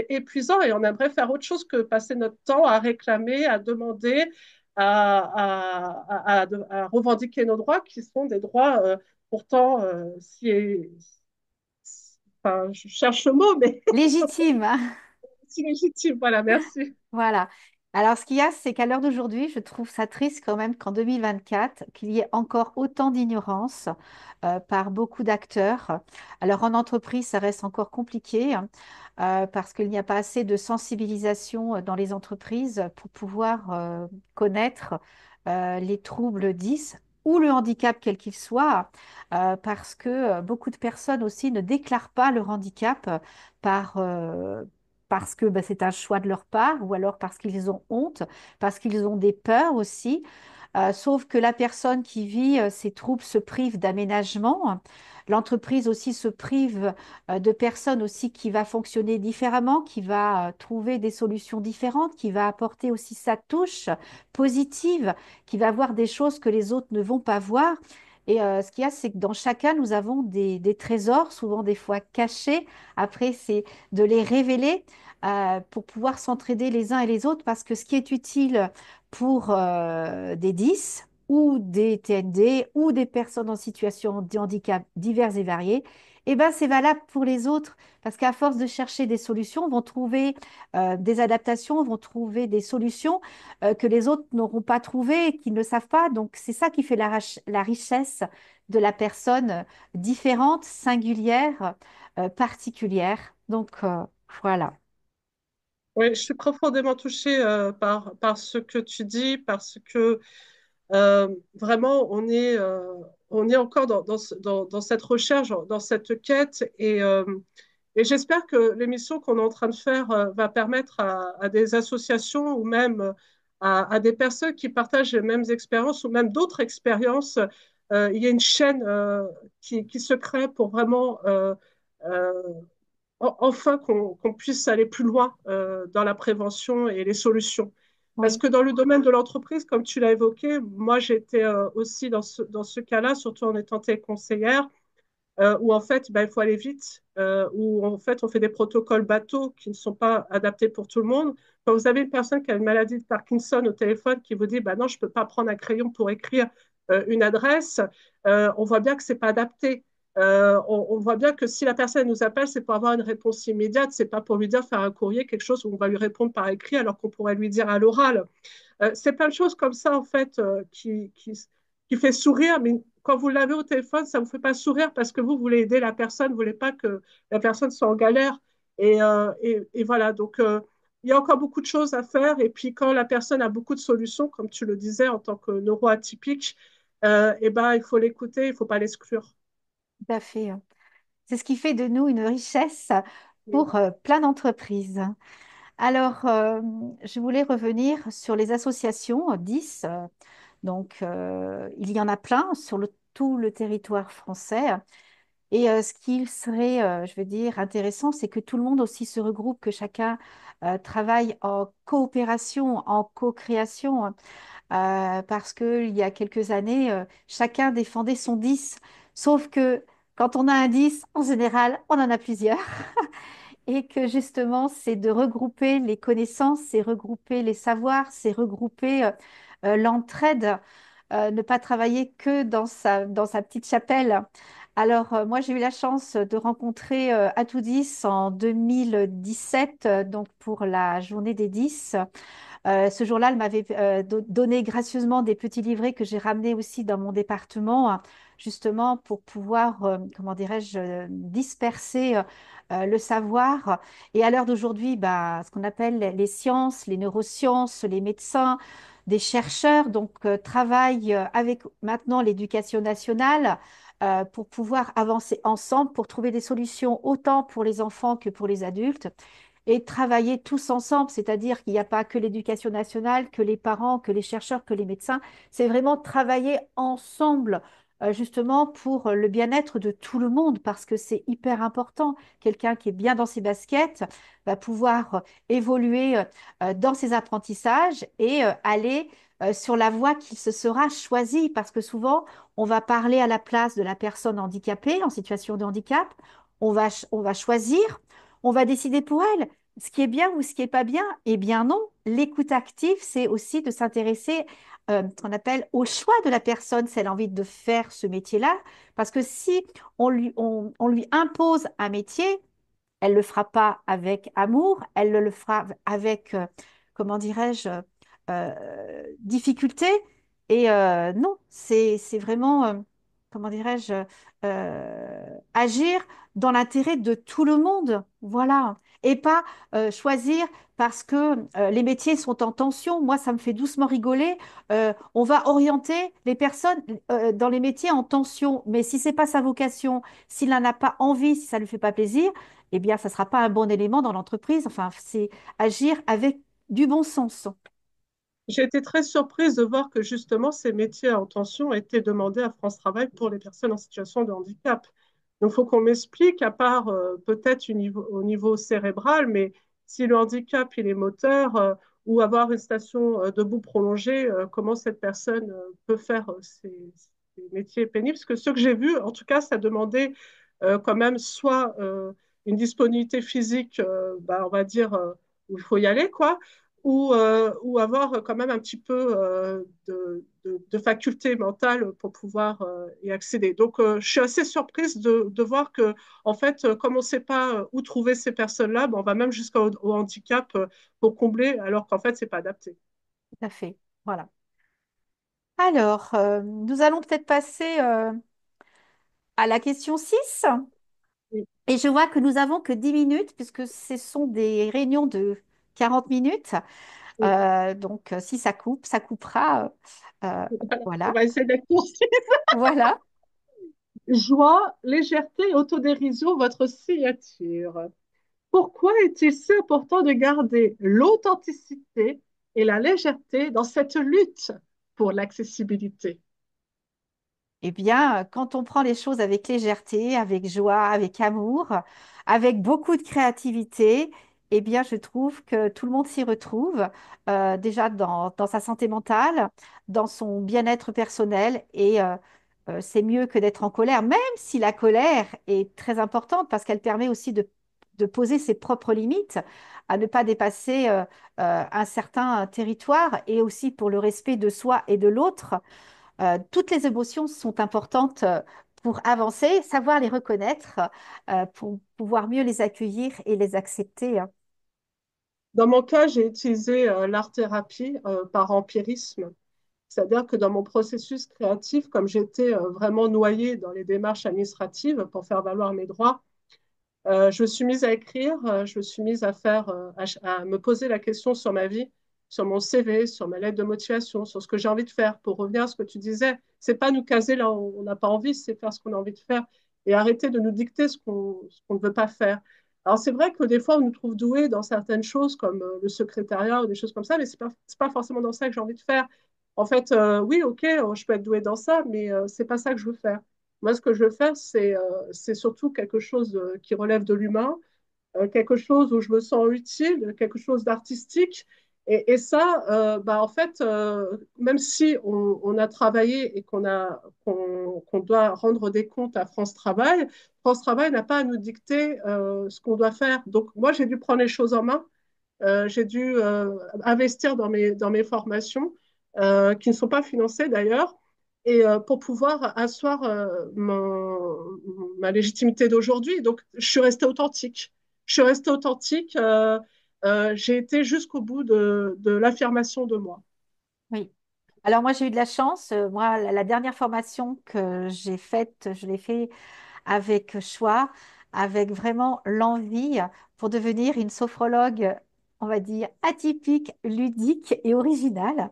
Speaker 1: épuisant et on aimerait faire autre chose que passer notre temps à réclamer, à demander, à revendiquer nos droits, qui sont des droits pourtant enfin, je cherche le mot, mais
Speaker 2: Légitime, hein.
Speaker 1: si légitime. Voilà, merci.
Speaker 2: Voilà. Alors, ce qu'il y a, c'est qu'à l'heure d'aujourd'hui, je trouve ça triste quand même qu'en 2024, qu'il y ait encore autant d'ignorance par beaucoup d'acteurs. Alors, en entreprise, ça reste encore compliqué hein, parce qu'il n'y a pas assez de sensibilisation dans les entreprises pour pouvoir connaître les troubles 10 ou le handicap quel qu'il soit, parce que beaucoup de personnes aussi ne déclarent pas leur handicap par, parce que bah, c'est un choix de leur part, ou alors parce qu'ils ont honte, parce qu'ils ont des peurs aussi. Sauf que la personne qui vit ces troubles se prive d'aménagement. L'entreprise aussi se prive de personnes aussi qui va fonctionner différemment, qui va trouver des solutions différentes, qui va apporter aussi sa touche positive, qui va voir des choses que les autres ne vont pas voir. Et ce qu'il y a, c'est que dans chacun, nous avons des trésors, souvent des fois cachés. Après, c'est de les révéler pour pouvoir s'entraider les uns et les autres, parce que ce qui est utile pour des 10 ou des TND ou des personnes en situation de handicap divers et variés, eh ben, c'est valable pour les autres, parce qu'à force de chercher des solutions, vont trouver des adaptations, vont trouver des solutions que les autres n'auront pas trouvées, et qu'ils ne savent pas. Donc, c'est ça qui fait la richesse de la personne différente, singulière, particulière. Donc, voilà.
Speaker 1: Oui, je suis profondément touchée par ce que tu dis, parce que vraiment, on est encore dans cette recherche, dans cette quête. Et j'espère que l'émission qu'on est en train de faire va permettre à des associations ou même à des personnes qui partagent les mêmes expériences ou même d'autres expériences. Il y a une chaîne qui se crée pour vraiment euh, enfin qu'on puisse aller plus loin dans la prévention et les solutions. Parce
Speaker 2: Oui,
Speaker 1: que dans le domaine de l'entreprise, comme tu l'as évoqué, moi j'étais aussi dans ce cas-là, surtout en étant conseillère où en fait, ben, il faut aller vite, où en fait, on fait des protocoles bateaux qui ne sont pas adaptés pour tout le monde. Quand vous avez une personne qui a une maladie de Parkinson au téléphone qui vous dit, bah non, je ne peux pas prendre un crayon pour écrire une adresse, on voit bien que ce n'est pas adapté. On voit bien que si la personne nous appelle, c'est pour avoir une réponse immédiate, c'est pas pour lui dire faire un courrier, quelque chose où on va lui répondre par écrit alors qu'on pourrait lui dire à l'oral. C'est plein de choses comme ça, en fait, qui fait sourire, mais quand vous l'avez au téléphone, ça ne vous fait pas sourire parce que vous voulez aider la personne, vous ne voulez pas que la personne soit en galère. Et voilà, donc il y a encore beaucoup de choses à faire. Et puis quand la personne a beaucoup de solutions, comme tu le disais, en tant que neuroatypique, eh ben, il faut l'écouter, il ne faut pas l'exclure.
Speaker 2: tout à fait. C'est ce qui fait de nous une richesse pour plein d'entreprises. Alors, je voulais revenir sur les associations 10. Donc, il y en a plein sur tout le territoire français. Et ce qui serait, je veux dire, intéressant, c'est que tout le monde aussi se regroupe, que chacun travaille en coopération, en co-création, parce qu'il y a quelques années, chacun défendait son 10. Sauf que quand on a un 10, en général, on en a plusieurs. Et que justement, c'est de regrouper les connaissances, c'est regrouper les savoirs, c'est regrouper l'entraide, ne pas travailler que dans sa petite chapelle. Alors, moi, j'ai eu la chance de rencontrer Atoudis en 2017, donc pour la journée des 10. Ce jour-là, elle m'avait donné gracieusement des petits livrets que j'ai ramenés aussi dans mon département, hein, justement pour pouvoir, comment dirais-je, disperser le savoir. Et à l'heure d'aujourd'hui, bah, ce qu'on appelle les sciences, les neurosciences, les médecins, des chercheurs, donc travaillent avec maintenant l'éducation nationale. Pour pouvoir avancer ensemble, pour trouver des solutions autant pour les enfants que pour les adultes et travailler tous ensemble, c'est-à-dire qu'il n'y a pas que l'éducation nationale, que les parents, que les chercheurs, que les médecins, c'est vraiment travailler ensemble, justement pour le bien-être de tout le monde, parce que c'est hyper important. Quelqu'un qui est bien dans ses baskets va pouvoir évoluer dans ses apprentissages et aller sur la voie qu'il se sera choisie, parce que souvent, on va parler à la place de la personne handicapée, en situation de handicap, on va choisir, on va décider pour elle ce qui est bien ou ce qui est pas bien. Eh bien non, l'écoute active, c'est aussi de s'intéresser, ce qu'on appelle au choix de la personne, si elle a envie de faire ce métier-là. Parce que si on lui impose un métier, elle le fera pas avec amour, elle le fera avec, comment dirais-je, difficulté. Et non, c'est vraiment, comment dirais-je, agir dans l'intérêt de tout le monde, voilà. Et pas choisir parce que les métiers sont en tension. Moi, ça me fait doucement rigoler. On va orienter les personnes dans les métiers en tension. Mais si c'est pas sa vocation, s'il n'en a pas envie, si ça ne lui fait pas plaisir, eh bien, ça ne sera pas un bon élément dans l'entreprise. Enfin, c'est agir avec du bon sens.
Speaker 1: J'ai été très surprise de voir que justement ces métiers en tension étaient demandés à France Travail pour les personnes en situation de handicap. Donc, il faut qu'on m'explique, à part peut-être au niveau cérébral, mais si le handicap il est moteur ou avoir une station debout prolongée, comment cette personne peut faire ces... des métiers pénibles, parce que ceux que j'ai vus, en tout cas, ça demandait quand même soit une disponibilité physique, bah, on va dire, où il faut y aller, quoi, ou avoir quand même un petit peu de faculté mentale pour pouvoir y accéder. Donc, je suis assez surprise de voir que, en fait, comme on ne sait pas où trouver ces personnes-là, ben, on va même jusqu'au au handicap pour combler, alors qu'en fait, c'est pas adapté.
Speaker 2: Tout à fait. Voilà. Alors, nous allons peut-être passer à la question 6.
Speaker 1: Oui,
Speaker 2: Et je vois que nous avons que 10 minutes, puisque ce sont des réunions de 40 minutes.
Speaker 1: oui.
Speaker 2: Donc, si ça coupe, ça coupera. Euh,
Speaker 1: On
Speaker 2: voilà.
Speaker 1: va essayer d'être concis.
Speaker 2: Voilà.
Speaker 1: Joie, légèreté et autodérision, votre signature. Pourquoi est-il si important de garder l'authenticité et la légèreté dans cette lutte pour l'accessibilité?
Speaker 2: Eh bien, quand on prend les choses avec légèreté, avec joie, avec amour, avec beaucoup de créativité, eh bien, je trouve que tout le monde s'y retrouve, déjà dans sa santé mentale, dans son bien-être personnel, et c'est mieux que d'être en colère, même si la colère est très importante parce qu'elle permet aussi de poser ses propres limites, à ne pas dépasser un certain territoire, et aussi pour le respect de soi et de l'autre. Toutes les émotions sont importantes pour avancer, savoir les reconnaître, pour pouvoir mieux les accueillir et les accepter, hein.
Speaker 1: Dans mon cas, j'ai utilisé l'art-thérapie par empirisme. C'est-à-dire que dans mon processus créatif, comme j'étais vraiment noyée dans les démarches administratives pour faire valoir mes droits, je me suis mise à écrire, je me suis mise à faire, à me poser la question sur ma vie, sur mon CV, sur ma lettre de motivation, sur ce que j'ai envie de faire. Pour revenir à ce que tu disais, c'est pas nous caser là où on n'a pas envie, c'est faire ce qu'on a envie de faire et arrêter de nous dicter ce qu'on ne veut pas faire. Alors c'est vrai que des fois on nous trouve doués dans certaines choses comme le secrétariat ou des choses comme ça, mais c'est pas forcément dans ça que j'ai envie de faire. En fait, oui, ok, je peux être douée dans ça, mais c'est pas ça que je veux faire. Moi, ce que je veux faire, c'est surtout quelque chose qui relève de l'humain, quelque chose où je me sens utile, quelque chose d'artistique. Et ça, bah, en fait, même si on a travaillé et qu'on doit rendre des comptes à France Travail, France Travail n'a pas à nous dicter ce qu'on doit faire. Donc, moi, j'ai dû prendre les choses en main. J'ai dû investir dans mes formations, qui ne sont pas financées d'ailleurs, et pour pouvoir asseoir ma légitimité d'aujourd'hui. Donc, je suis restée authentique. Je suis restée authentique. J'ai été jusqu'au bout de l'affirmation de moi.
Speaker 2: Oui. Alors moi, j'ai eu de la chance. Moi, la dernière formation que j'ai faite, je l'ai fait avec choix, avec vraiment l'envie pour devenir une sophrologue, on va dire, atypique, ludique et originale.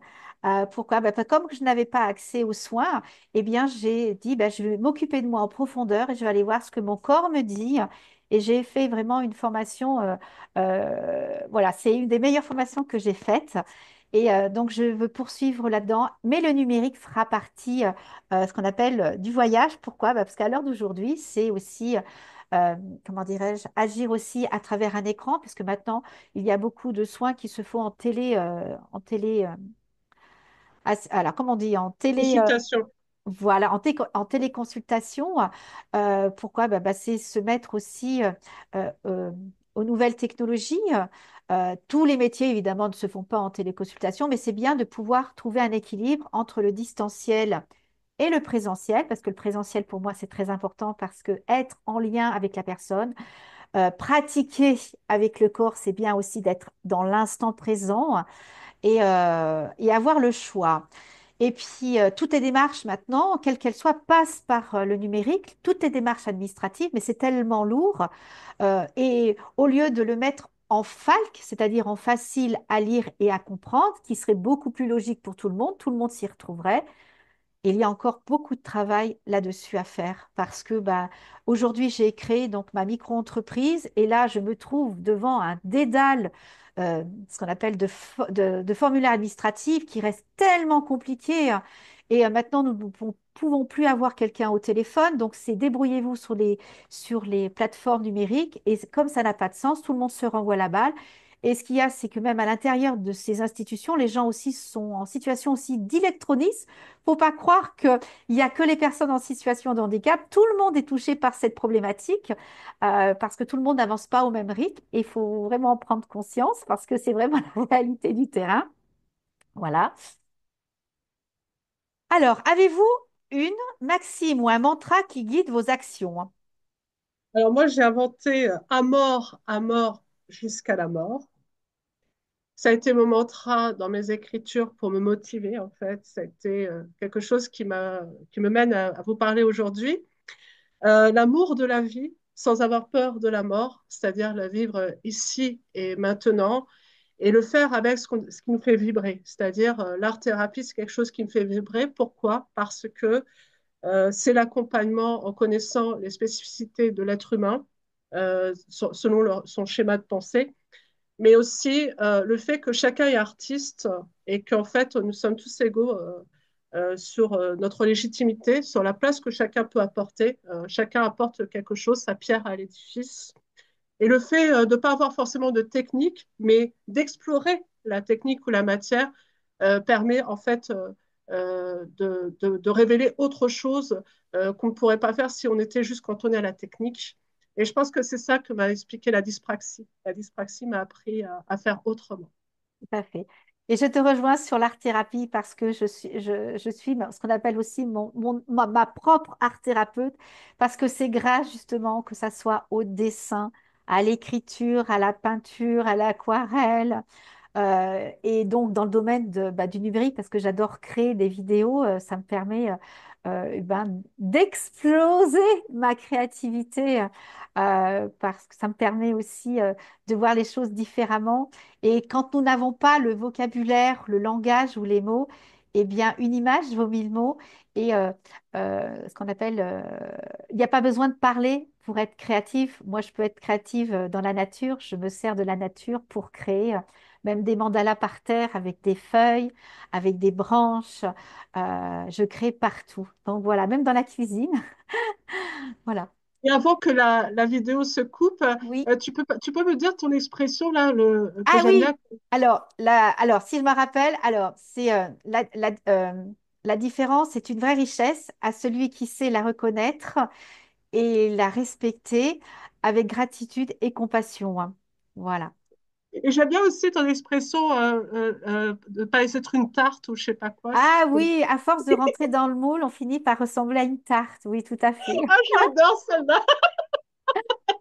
Speaker 2: Pourquoi? Comme je n'avais pas accès aux soins, eh bien, j'ai dit, je vais m'occuper de moi en profondeur et je vais aller voir ce que mon corps me dit. Et j'ai fait vraiment une formation, voilà, c'est une des meilleures formations que j'ai faites. Et donc, je veux poursuivre là-dedans, mais le numérique fera partie ce qu'on appelle du voyage. Pourquoi? Parce qu'à l'heure d'aujourd'hui, c'est aussi, comment dirais-je, agir aussi à travers un écran, puisque maintenant, il y a beaucoup de soins qui se font alors, comment on dit, en télé,
Speaker 1: Consultation.
Speaker 2: voilà, en téléconsultation. Pourquoi? C'est se mettre aussi euh, euh, aux nouvelles technologies. Tous les métiers, évidemment, ne se font pas en téléconsultation, mais c'est bien de pouvoir trouver un équilibre entre le distanciel et le présentiel, parce que le présentiel, pour moi, c'est très important, parce que être en lien avec la personne, pratiquer avec le corps, c'est bien aussi d'être dans l'instant présent, et avoir le choix. Et puis, toutes les démarches maintenant, quelles qu'elles soient, passent par le numérique, toutes les démarches administratives, mais c'est tellement lourd. Et au lieu de le mettre en FALC, c'est-à-dire en facile à lire et à comprendre, qui serait beaucoup plus logique pour tout le monde s'y retrouverait. Il y a encore beaucoup de travail là-dessus à faire parce que aujourd'hui, j'ai créé donc ma micro-entreprise et là, je me trouve devant un dédale, ce qu'on appelle de formulaires administratifs qui reste tellement compliqué, hein. Et maintenant, nous ne pouvons plus avoir quelqu'un au téléphone. Donc, c'est débrouillez-vous sur les plateformes numériques. Et comme ça n'a pas de sens, tout le monde se renvoie la balle. Et ce qu'il y a, c'est que même à l'intérieur de ces institutions, les gens aussi sont en situation aussi d'électronisme. Faut pas croire qu'il y a que les personnes en situation de handicap. Tout le monde est touché par cette problématique parce que tout le monde n'avance pas au même rythme. Et il faut vraiment en prendre conscience parce que c'est vraiment la réalité du terrain. Voilà. Alors, avez-vous une maxime ou un mantra qui guide vos actions?
Speaker 1: Alors moi, j'ai inventé à mort jusqu'à la mort. Ça a été mon mantra dans mes écritures pour me motiver, en fait. Ça a été quelque chose qui me mène à vous parler aujourd'hui. L'amour de la vie sans avoir peur de la mort, c'est-à-dire la vivre ici et maintenant, et le faire avec ce qui nous fait vibrer. C'est-à-dire l'art-thérapie, c'est quelque chose qui me fait vibrer. Pourquoi? Parce que c'est l'accompagnement en connaissant les spécificités de l'être humain, selon son schéma de pensée, mais aussi le fait que chacun est artiste et qu'en fait, nous sommes tous égaux sur notre légitimité, sur la place que chacun peut apporter. Chacun apporte quelque chose, sa pierre à l'édifice. Et le fait de ne pas avoir forcément de technique, mais d'explorer la technique ou la matière, permet en fait de révéler autre chose qu'on ne pourrait pas faire si on était juste cantonné à la technique. Et je pense que c'est ça que m'a expliqué la dyspraxie. La dyspraxie m'a appris à faire autrement.
Speaker 2: Tout à fait. Et je te rejoins sur l'art-thérapie parce que je suis ce qu'on appelle aussi ma propre art-thérapeute parce que c'est grâce justement que ça soit au dessin, à l'écriture, à la peinture, à l'aquarelle, et donc, dans le domaine du numérique, parce que j'adore créer des vidéos, ça me permet d'exploser ma créativité, parce que ça me permet aussi de voir les choses différemment. Et quand nous n'avons pas le vocabulaire, le langage ou les mots, eh bien, une image vaut mille mots. Et ce qu'on appelle, il n'y a pas besoin de parler pour être créatif. Moi, je peux être créative dans la nature. Je me sers de la nature pour créer même des mandalas par terre avec des feuilles, avec des branches. Je crée partout. Donc voilà, même dans la cuisine. Voilà.
Speaker 1: Et avant que la vidéo se coupe,
Speaker 2: Oui.
Speaker 1: tu peux me dire ton expression là, que
Speaker 2: Ah
Speaker 1: j'aime
Speaker 2: oui.
Speaker 1: bien.
Speaker 2: Alors, si je me rappelle, alors c'est la différence, c'est une vraie richesse à celui qui sait la reconnaître et la respecter avec gratitude et compassion, hein. Voilà.
Speaker 1: Et j'aime bien aussi ton expression de ne pas être une tarte ou je sais pas quoi.
Speaker 2: Ah oui, à force de rentrer dans le moule, on finit par ressembler à une tarte. Oui, tout à fait.
Speaker 1: Ah, j'adore celle-là.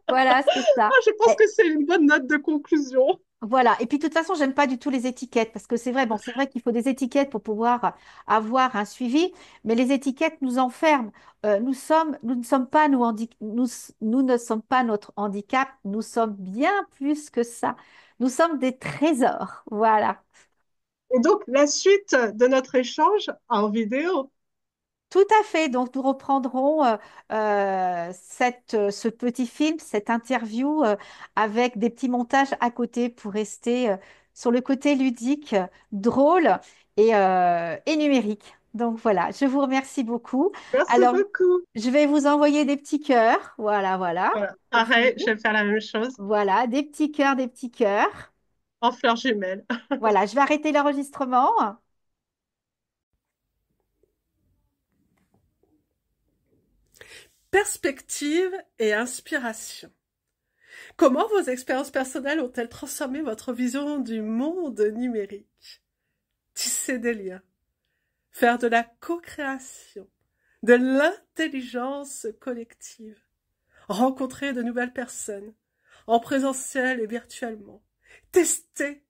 Speaker 2: Voilà, c'est ça.
Speaker 1: Ah, je pense
Speaker 2: Et,
Speaker 1: que c'est une bonne note de conclusion.
Speaker 2: voilà. Et puis, de toute façon, j'aime pas du tout les étiquettes parce que c'est vrai, bon, c'est vrai qu'il faut des étiquettes pour pouvoir avoir un suivi, mais les étiquettes nous enferment. Nous ne sommes pas nous ne sommes pas notre handicap. Nous sommes bien plus que ça. Nous sommes des trésors. Voilà.
Speaker 1: Et donc, la suite de notre échange en vidéo.
Speaker 2: Tout à fait. Donc, nous reprendrons ce petit film, cette interview avec des petits montages à côté pour rester sur le côté ludique, drôle et numérique. Donc, voilà, je vous remercie beaucoup.
Speaker 1: Merci
Speaker 2: Alors,
Speaker 1: beaucoup.
Speaker 2: je vais vous envoyer des petits cœurs. Voilà, voilà,
Speaker 1: Voilà.
Speaker 2: pour
Speaker 1: Pareil, je
Speaker 2: finir.
Speaker 1: vais faire la même chose
Speaker 2: Voilà, des petits cœurs, des petits cœurs.
Speaker 1: en fleurs jumelles.
Speaker 2: Voilà, je vais arrêter l'enregistrement.
Speaker 1: Perspective et inspiration. Comment vos expériences personnelles ont-elles transformé votre vision du monde numérique? Tisser des liens, faire de la co-création, de l'intelligence collective, rencontrer de nouvelles personnes, en présentiel et virtuellement, tester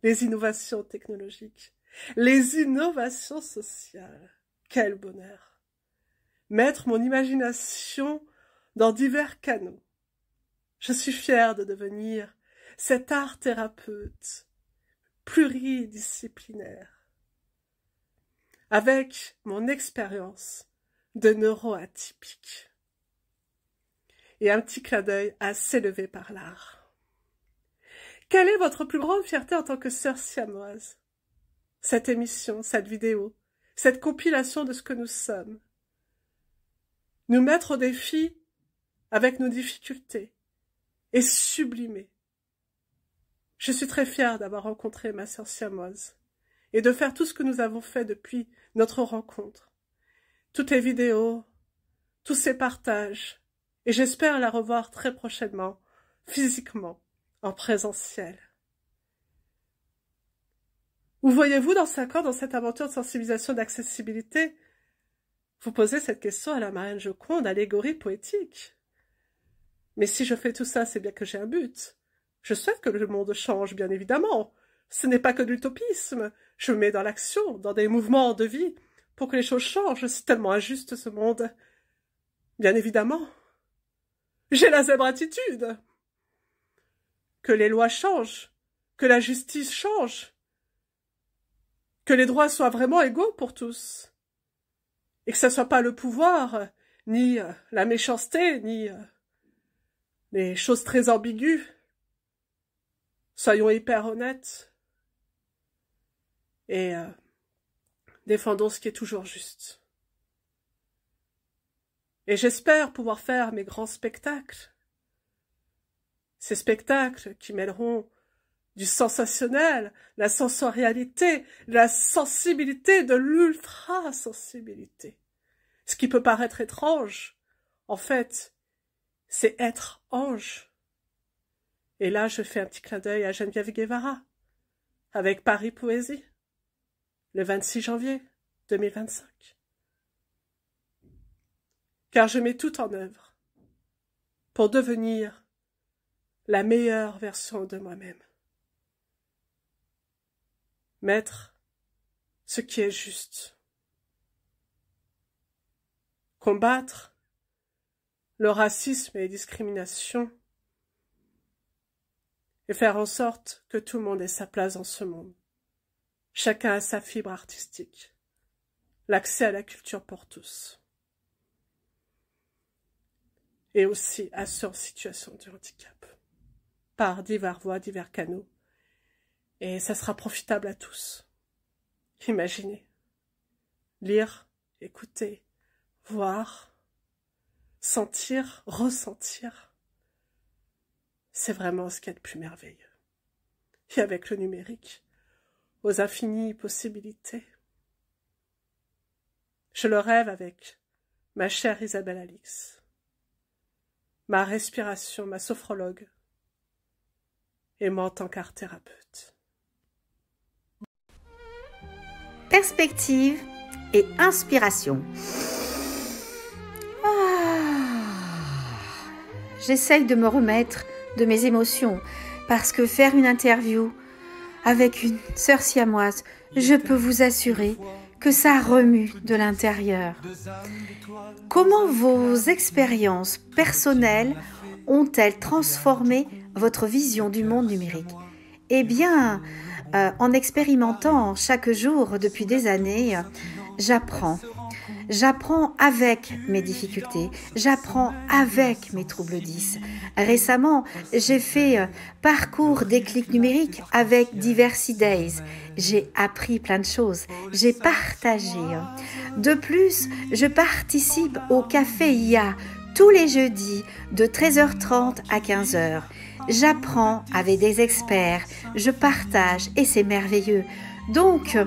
Speaker 1: les innovations technologiques, les innovations sociales. Quel bonheur! Mettre mon imagination dans divers canaux. Je suis fière de devenir cet art thérapeute pluridisciplinaire avec mon expérience de neuroatypique. Et un petit clin d'œil à s'élever par l'art. Quelle est votre plus grande fierté en tant que sœur siamoise? Cette émission, cette vidéo, cette compilation de ce que nous sommes. Nous mettre au défi avec nos difficultés et sublimer Je suis très fière d'avoir rencontré ma sœur siamoise et de faire tout ce que nous avons fait depuis notre rencontre. Toutes les vidéos, tous ces partages, et j'espère la revoir très prochainement, physiquement, en présentiel. Où voyez-vous dans 5 ans dans cette aventure de sensibilisation d'accessibilité? Vous posez cette question à la Marraine Joconde, allégorie poétique. Mais si je fais tout ça, c'est bien que j'ai un but. Je souhaite que le monde change, bien évidemment. Ce n'est pas que de l'utopisme. Je me mets dans l'action, dans des mouvements de vie, pour que les choses changent. C'est tellement injuste, ce monde. Bien évidemment. J'ai la zèbre-attitude. Que les lois changent, que la justice change, que les droits soient vraiment égaux pour tous, et que ce ne soit pas le pouvoir, ni la méchanceté, ni les choses très ambiguës. Soyons hyper honnêtes et défendons ce qui est toujours juste. Et j'espère pouvoir faire mes grands spectacles, ces spectacles qui mêleront du sensationnel, la sensorialité, la sensibilité, de l'ultra-sensibilité. Ce qui peut paraître étrange, en fait, c'est être ange. Et là, je fais un petit clin d'œil à Geneviève Guevara, avec Paris Poésie, le 26 janvier 2025. Car je mets tout en œuvre pour devenir la meilleure version de moi-même. Mettre ce qui est juste. Combattre le racisme et les discriminations et faire en sorte que tout le monde ait sa place dans ce monde. Chacun a sa fibre artistique. L'accès à la culture pour tous. Et aussi à ceux en situation de handicap. Par divers voies, divers canaux. Et ça sera profitable à tous. Imaginez. Lire, écouter, voir, sentir, ressentir. C'est vraiment ce qu'il y a de plus merveilleux. Et avec le numérique, aux infinies possibilités. Je le rêve avec ma chère Isabelle Alix, ma respiration, ma sophrologue, et moi en tant qu'art thérapeute.
Speaker 2: Perspective et inspiration. J'essaye de me remettre de mes émotions parce que faire une interview avec une sœur siamoise, je peux vous assurer que ça remue de l'intérieur. Comment vos expériences personnelles ont-elles transformé votre vision du monde numérique? Eh bien, en expérimentant chaque jour depuis des années, j'apprends. J'apprends avec mes difficultés, j'apprends avec mes troubles 10. Récemment, j'ai fait parcours déclic numérique avec Diversity Days. J'ai appris plein de choses, j'ai partagé. De plus, je participe au Café IA tous les jeudis de 13h30 à 15h. J'apprends avec des experts, je partage et c'est merveilleux. Donc,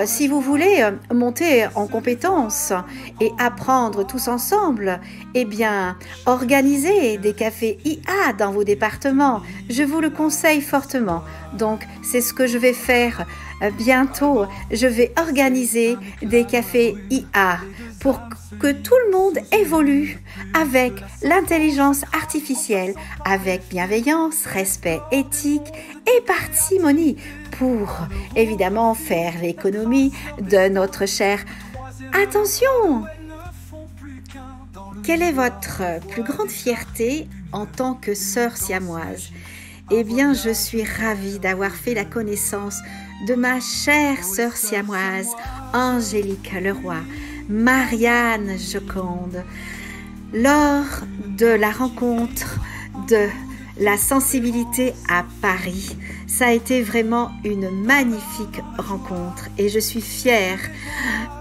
Speaker 2: si vous voulez monter en compétences et apprendre tous ensemble, eh bien, organisez des cafés IA dans vos départements. Je vous le conseille fortement. Donc, c'est ce que je vais faire bientôt. Je vais organiser des cafés IA pour que tout le monde évolue avec l'intelligence artificielle, avec bienveillance, respect éthique et parcimonie pour évidemment faire l'économie de notre cher. Attention! Quelle est votre plus grande fierté en tant que sœur siamoise? Eh bien, je suis ravie d'avoir fait la connaissance de ma chère sœur siamoise, Angélique Leroy, Marianne Joconde, lors de la rencontre de la sensibilité à Paris. Ça a été vraiment une magnifique rencontre et je suis fière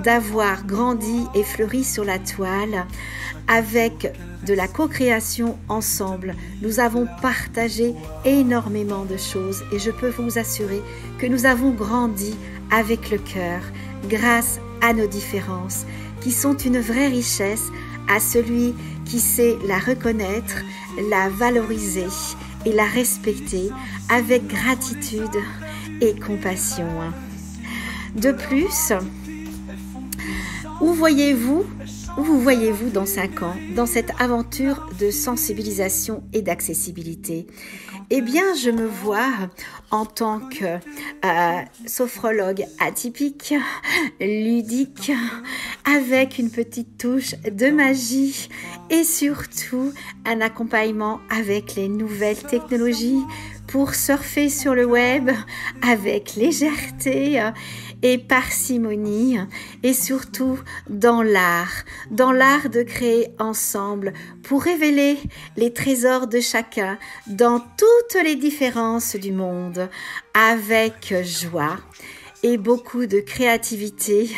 Speaker 2: d'avoir grandi et fleuri sur la toile avec de la co-création ensemble. Nous avons partagé énormément de choses et je peux vous assurer que nous avons grandi avec le cœur grâce à nos différences qui sont une vraie richesse à celui qui sait la reconnaître, la valoriser et la respecter avec gratitude et compassion. De plus, où vous voyez-vous dans 5 ans, dans cette aventure de sensibilisation et d'accessibilité? Eh bien, je me vois en tant que sophrologue atypique, ludique, avec une petite touche de magie et surtout un accompagnement avec les nouvelles technologies pour surfer sur le web avec légèreté et parcimonie et surtout dans l'art de créer ensemble pour révéler les trésors de chacun dans toutes les différences du monde avec joie et beaucoup de créativité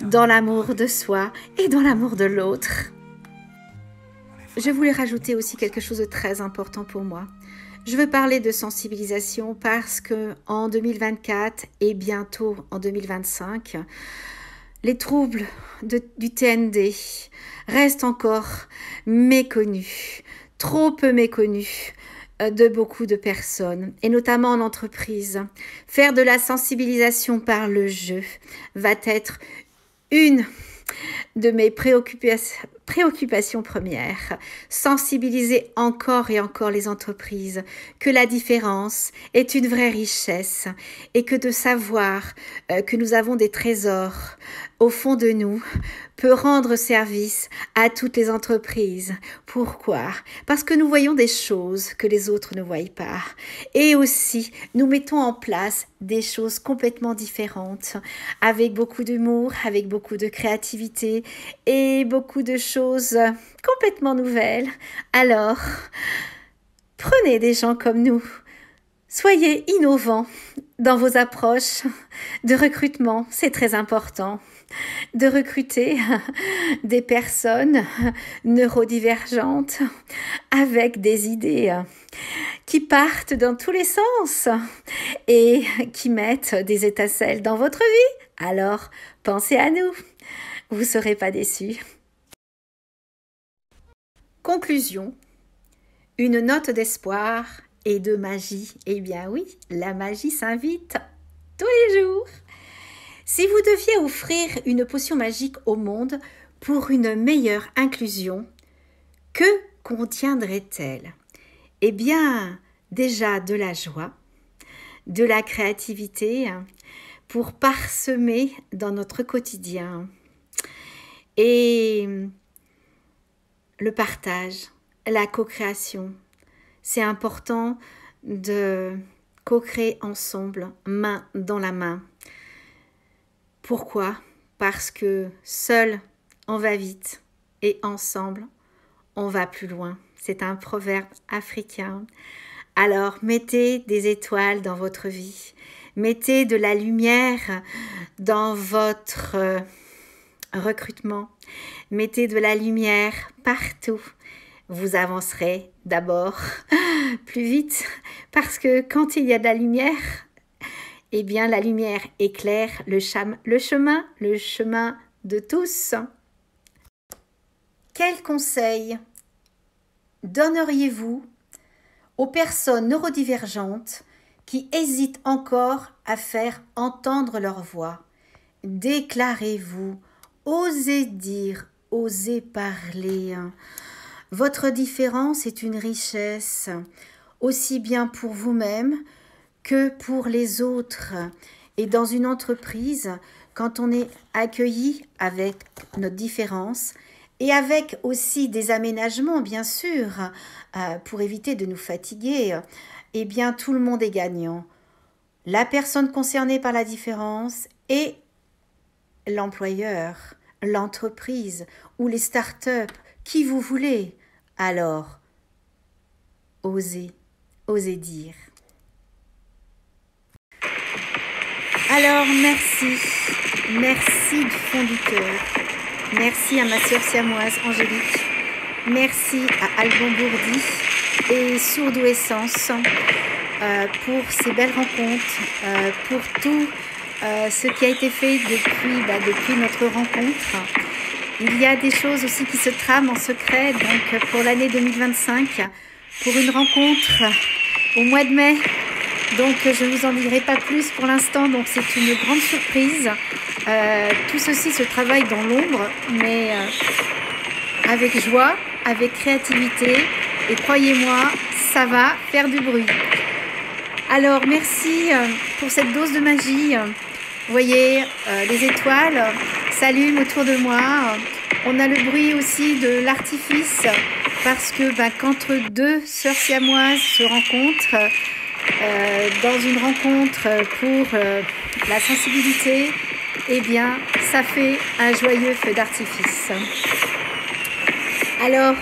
Speaker 2: dans l'amour de soi et dans l'amour de l'autre. Je voulais rajouter aussi quelque chose de très important pour moi. Je veux parler de sensibilisation parce que en 2024 et bientôt en 2025, les troubles du TND restent encore méconnus, trop peu méconnus de beaucoup de personnes et notamment en entreprise. Faire de la sensibilisation par le jeu va être une de mes préoccupations premières, sensibiliser encore et encore les entreprises que la différence est une vraie richesse et que de savoir que nous avons des trésors au fond de nous peut rendre service à toutes les entreprises. Pourquoi? Parce que nous voyons des choses que les autres ne voient pas. Et aussi, nous mettons en place des choses complètement différentes, avec beaucoup d'humour, avec beaucoup de créativité et beaucoup de choses complètement nouvelles. Alors, prenez des gens comme nous. Soyez innovants dans vos approches de recrutement, c'est très important. De recruter des personnes neurodivergentes avec des idées qui partent dans tous les sens et qui mettent des étincelles dans votre vie. Alors, pensez à nous, vous ne serez pas déçus. Conclusion, une note d'espoir et de magie. Eh bien oui, la magie s'invite tous les jours. Si vous deviez offrir une potion magique au monde pour une meilleure inclusion, que contiendrait-elle? Eh bien, déjà de la joie, de la créativité pour parsemer dans notre quotidien et le partage, la co-création. C'est important de co-créer ensemble, main dans la main. Pourquoi? Parce que seul, on va vite et ensemble, on va plus loin. C'est un proverbe africain. Alors, mettez des étoiles dans votre vie. Mettez de la lumière dans votre recrutement. Mettez de la lumière partout. Vous avancerez d'abord plus vite parce que quand il y a de la lumière, eh bien, la lumière éclaire le chemin de tous. Quel conseil donneriez-vous aux personnes neurodivergentes qui hésitent encore à faire entendre leur voix? Déclarez-vous, osez dire, osez parler. Votre différence est une richesse, aussi bien pour vous-même que pour les autres. Et dans une entreprise, quand on est accueilli avec notre différence et avec aussi des aménagements, bien sûr, pour éviter de nous fatiguer, eh bien, tout le monde est gagnant. La personne concernée par la différence et l'employeur, l'entreprise ou les startups, qui vous voulez. Alors, osez oser dire. Alors merci du fond du cœur. Merci à ma sœur siamoise Angélique. Merci à Alban Bourdi et Sourdou Essence pour ces belles rencontres, pour tout ce qui a été fait depuis notre rencontre. Il y a des choses aussi qui se trament en secret, donc pour l'année 2025, pour une rencontre au mois de mai. Donc je ne vous en dirai pas plus pour l'instant, donc c'est une grande surprise. Tout ceci se travaille dans l'ombre, mais avec joie, avec créativité, et croyez-moi, ça va faire du bruit. Alors merci pour cette dose de magie. Vous voyez, les étoiles s'allument autour de moi. On a le bruit aussi de l'artifice, parce que quand deux sœurs siamoises se rencontrent, dans une rencontre pour la sensibilité, eh bien, ça fait un joyeux feu d'artifice. Alors,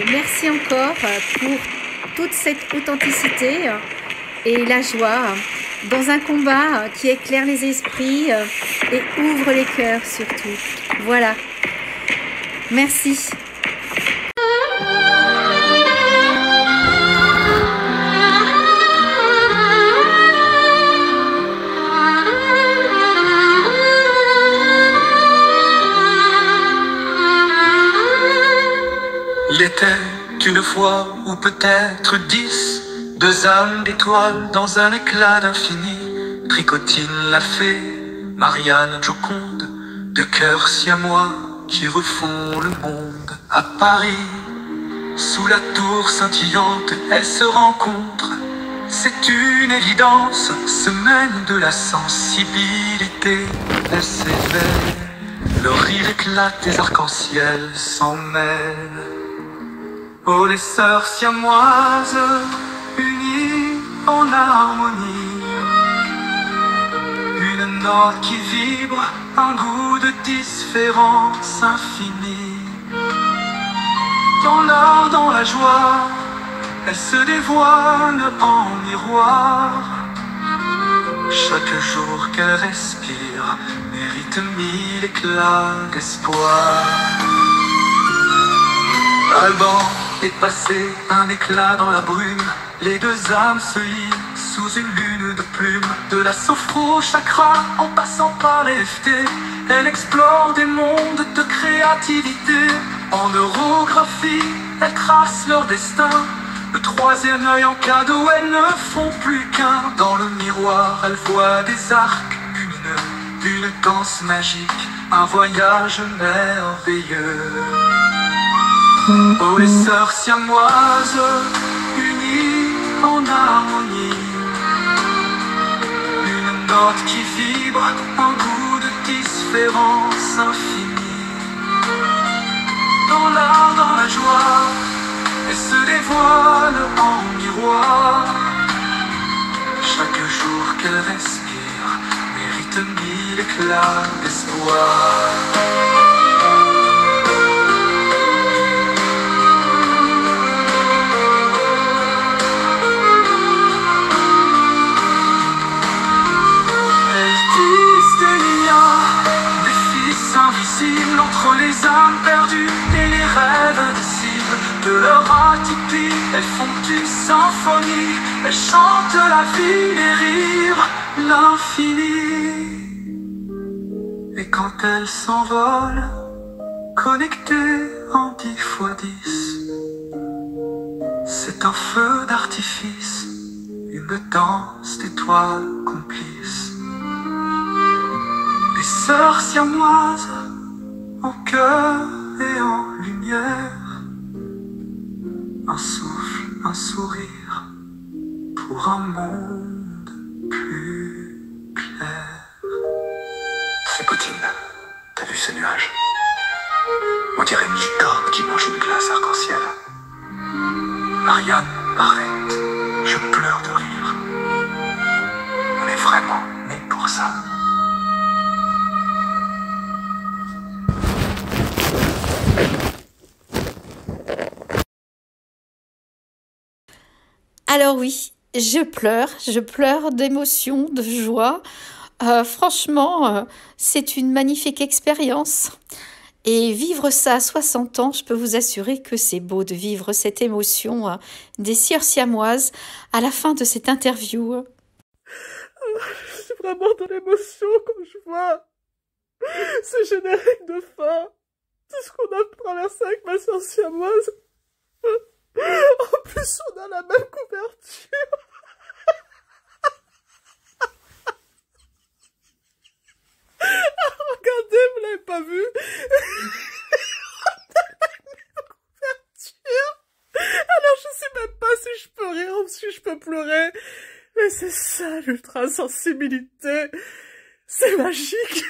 Speaker 2: merci encore pour toute cette authenticité et la joie dans un combat qui éclaire les esprits et ouvre les cœurs surtout. Voilà. Merci.
Speaker 4: Il était une fois, ou peut-être 10, deux âmes d'étoiles dans un éclat d'infini. Tricotine la fée, Marianne Joconde, deux cœurs siamois qui refont le monde. À Paris, sous la tour scintillante, elles se rencontrent. C'est une évidence, semaine de la sensibilité. Elles s'éveillent, leur rire éclate, les arcs-en-ciel s'en mêlent. Oh, les sœurs siamoises, unies en harmonie, une note qui vibre, un goût de différence infinie. Dans l'art, dans la joie, elles se dévoilent en miroir. Chaque jour qu'elles respirent mérite 1000 éclats d'espoir. Alban est passé, un éclat dans la brume. Les deux âmes se lient sous une lune de plumes. De la sophro au chakra, en passant par les FT, elle explore des mondes de créativité. En neurographie, elles tracent leur destin. Le troisième œil en cadeau, elles ne font plus qu'un. Dans le miroir, elles voient des arcs lumineux, une danse magique, un voyage merveilleux. Oh, les sœurs siamoises, unies en harmonie, une note qui vibre, un goût de différence infinie. Dans l'art, dans la joie, elles se dévoilent en miroir. Chaque jour qu'elles respirent mérite 1000 éclats d'espoir. Invisible entre les âmes perdues et les rêves des cibles. De leur atypie, elles font une symphonie. Elles chantent la vie, les rires, l'infini. Et quand elles s'envolent, connectées en 10 fois 10, c'est un feu d'artifice, une danse d'étoiles complices. Les sœurs siamoises, en cœur et en lumière, un souffle, un sourire, pour un monde plus clair. Tricotine, t'as vu ce nuage? On dirait une licorne qui mange une glace arc-en-ciel. Marianne, arrête, je pleure de rire. On est vraiment nés pour ça.
Speaker 5: Alors oui, je pleure d'émotion, de joie. Franchement, c'est une magnifique expérience. Et vivre ça à 60 ans, je peux vous assurer que c'est beau de vivre cette émotion des sœurs siamoises à la fin de cette interview.
Speaker 1: Je suis vraiment dans l'émotion quand je vois ce générique de fin. Tout ce qu'on a traversé avec ma sœur siamoise. En plus, on a la même couverture. Regardez, vous l'avez pas vu. On a la même couverture. Alors, je sais même pas si je peux rire ou si je peux pleurer. Mais c'est ça, l'ultra-sensibilité. C'est magique.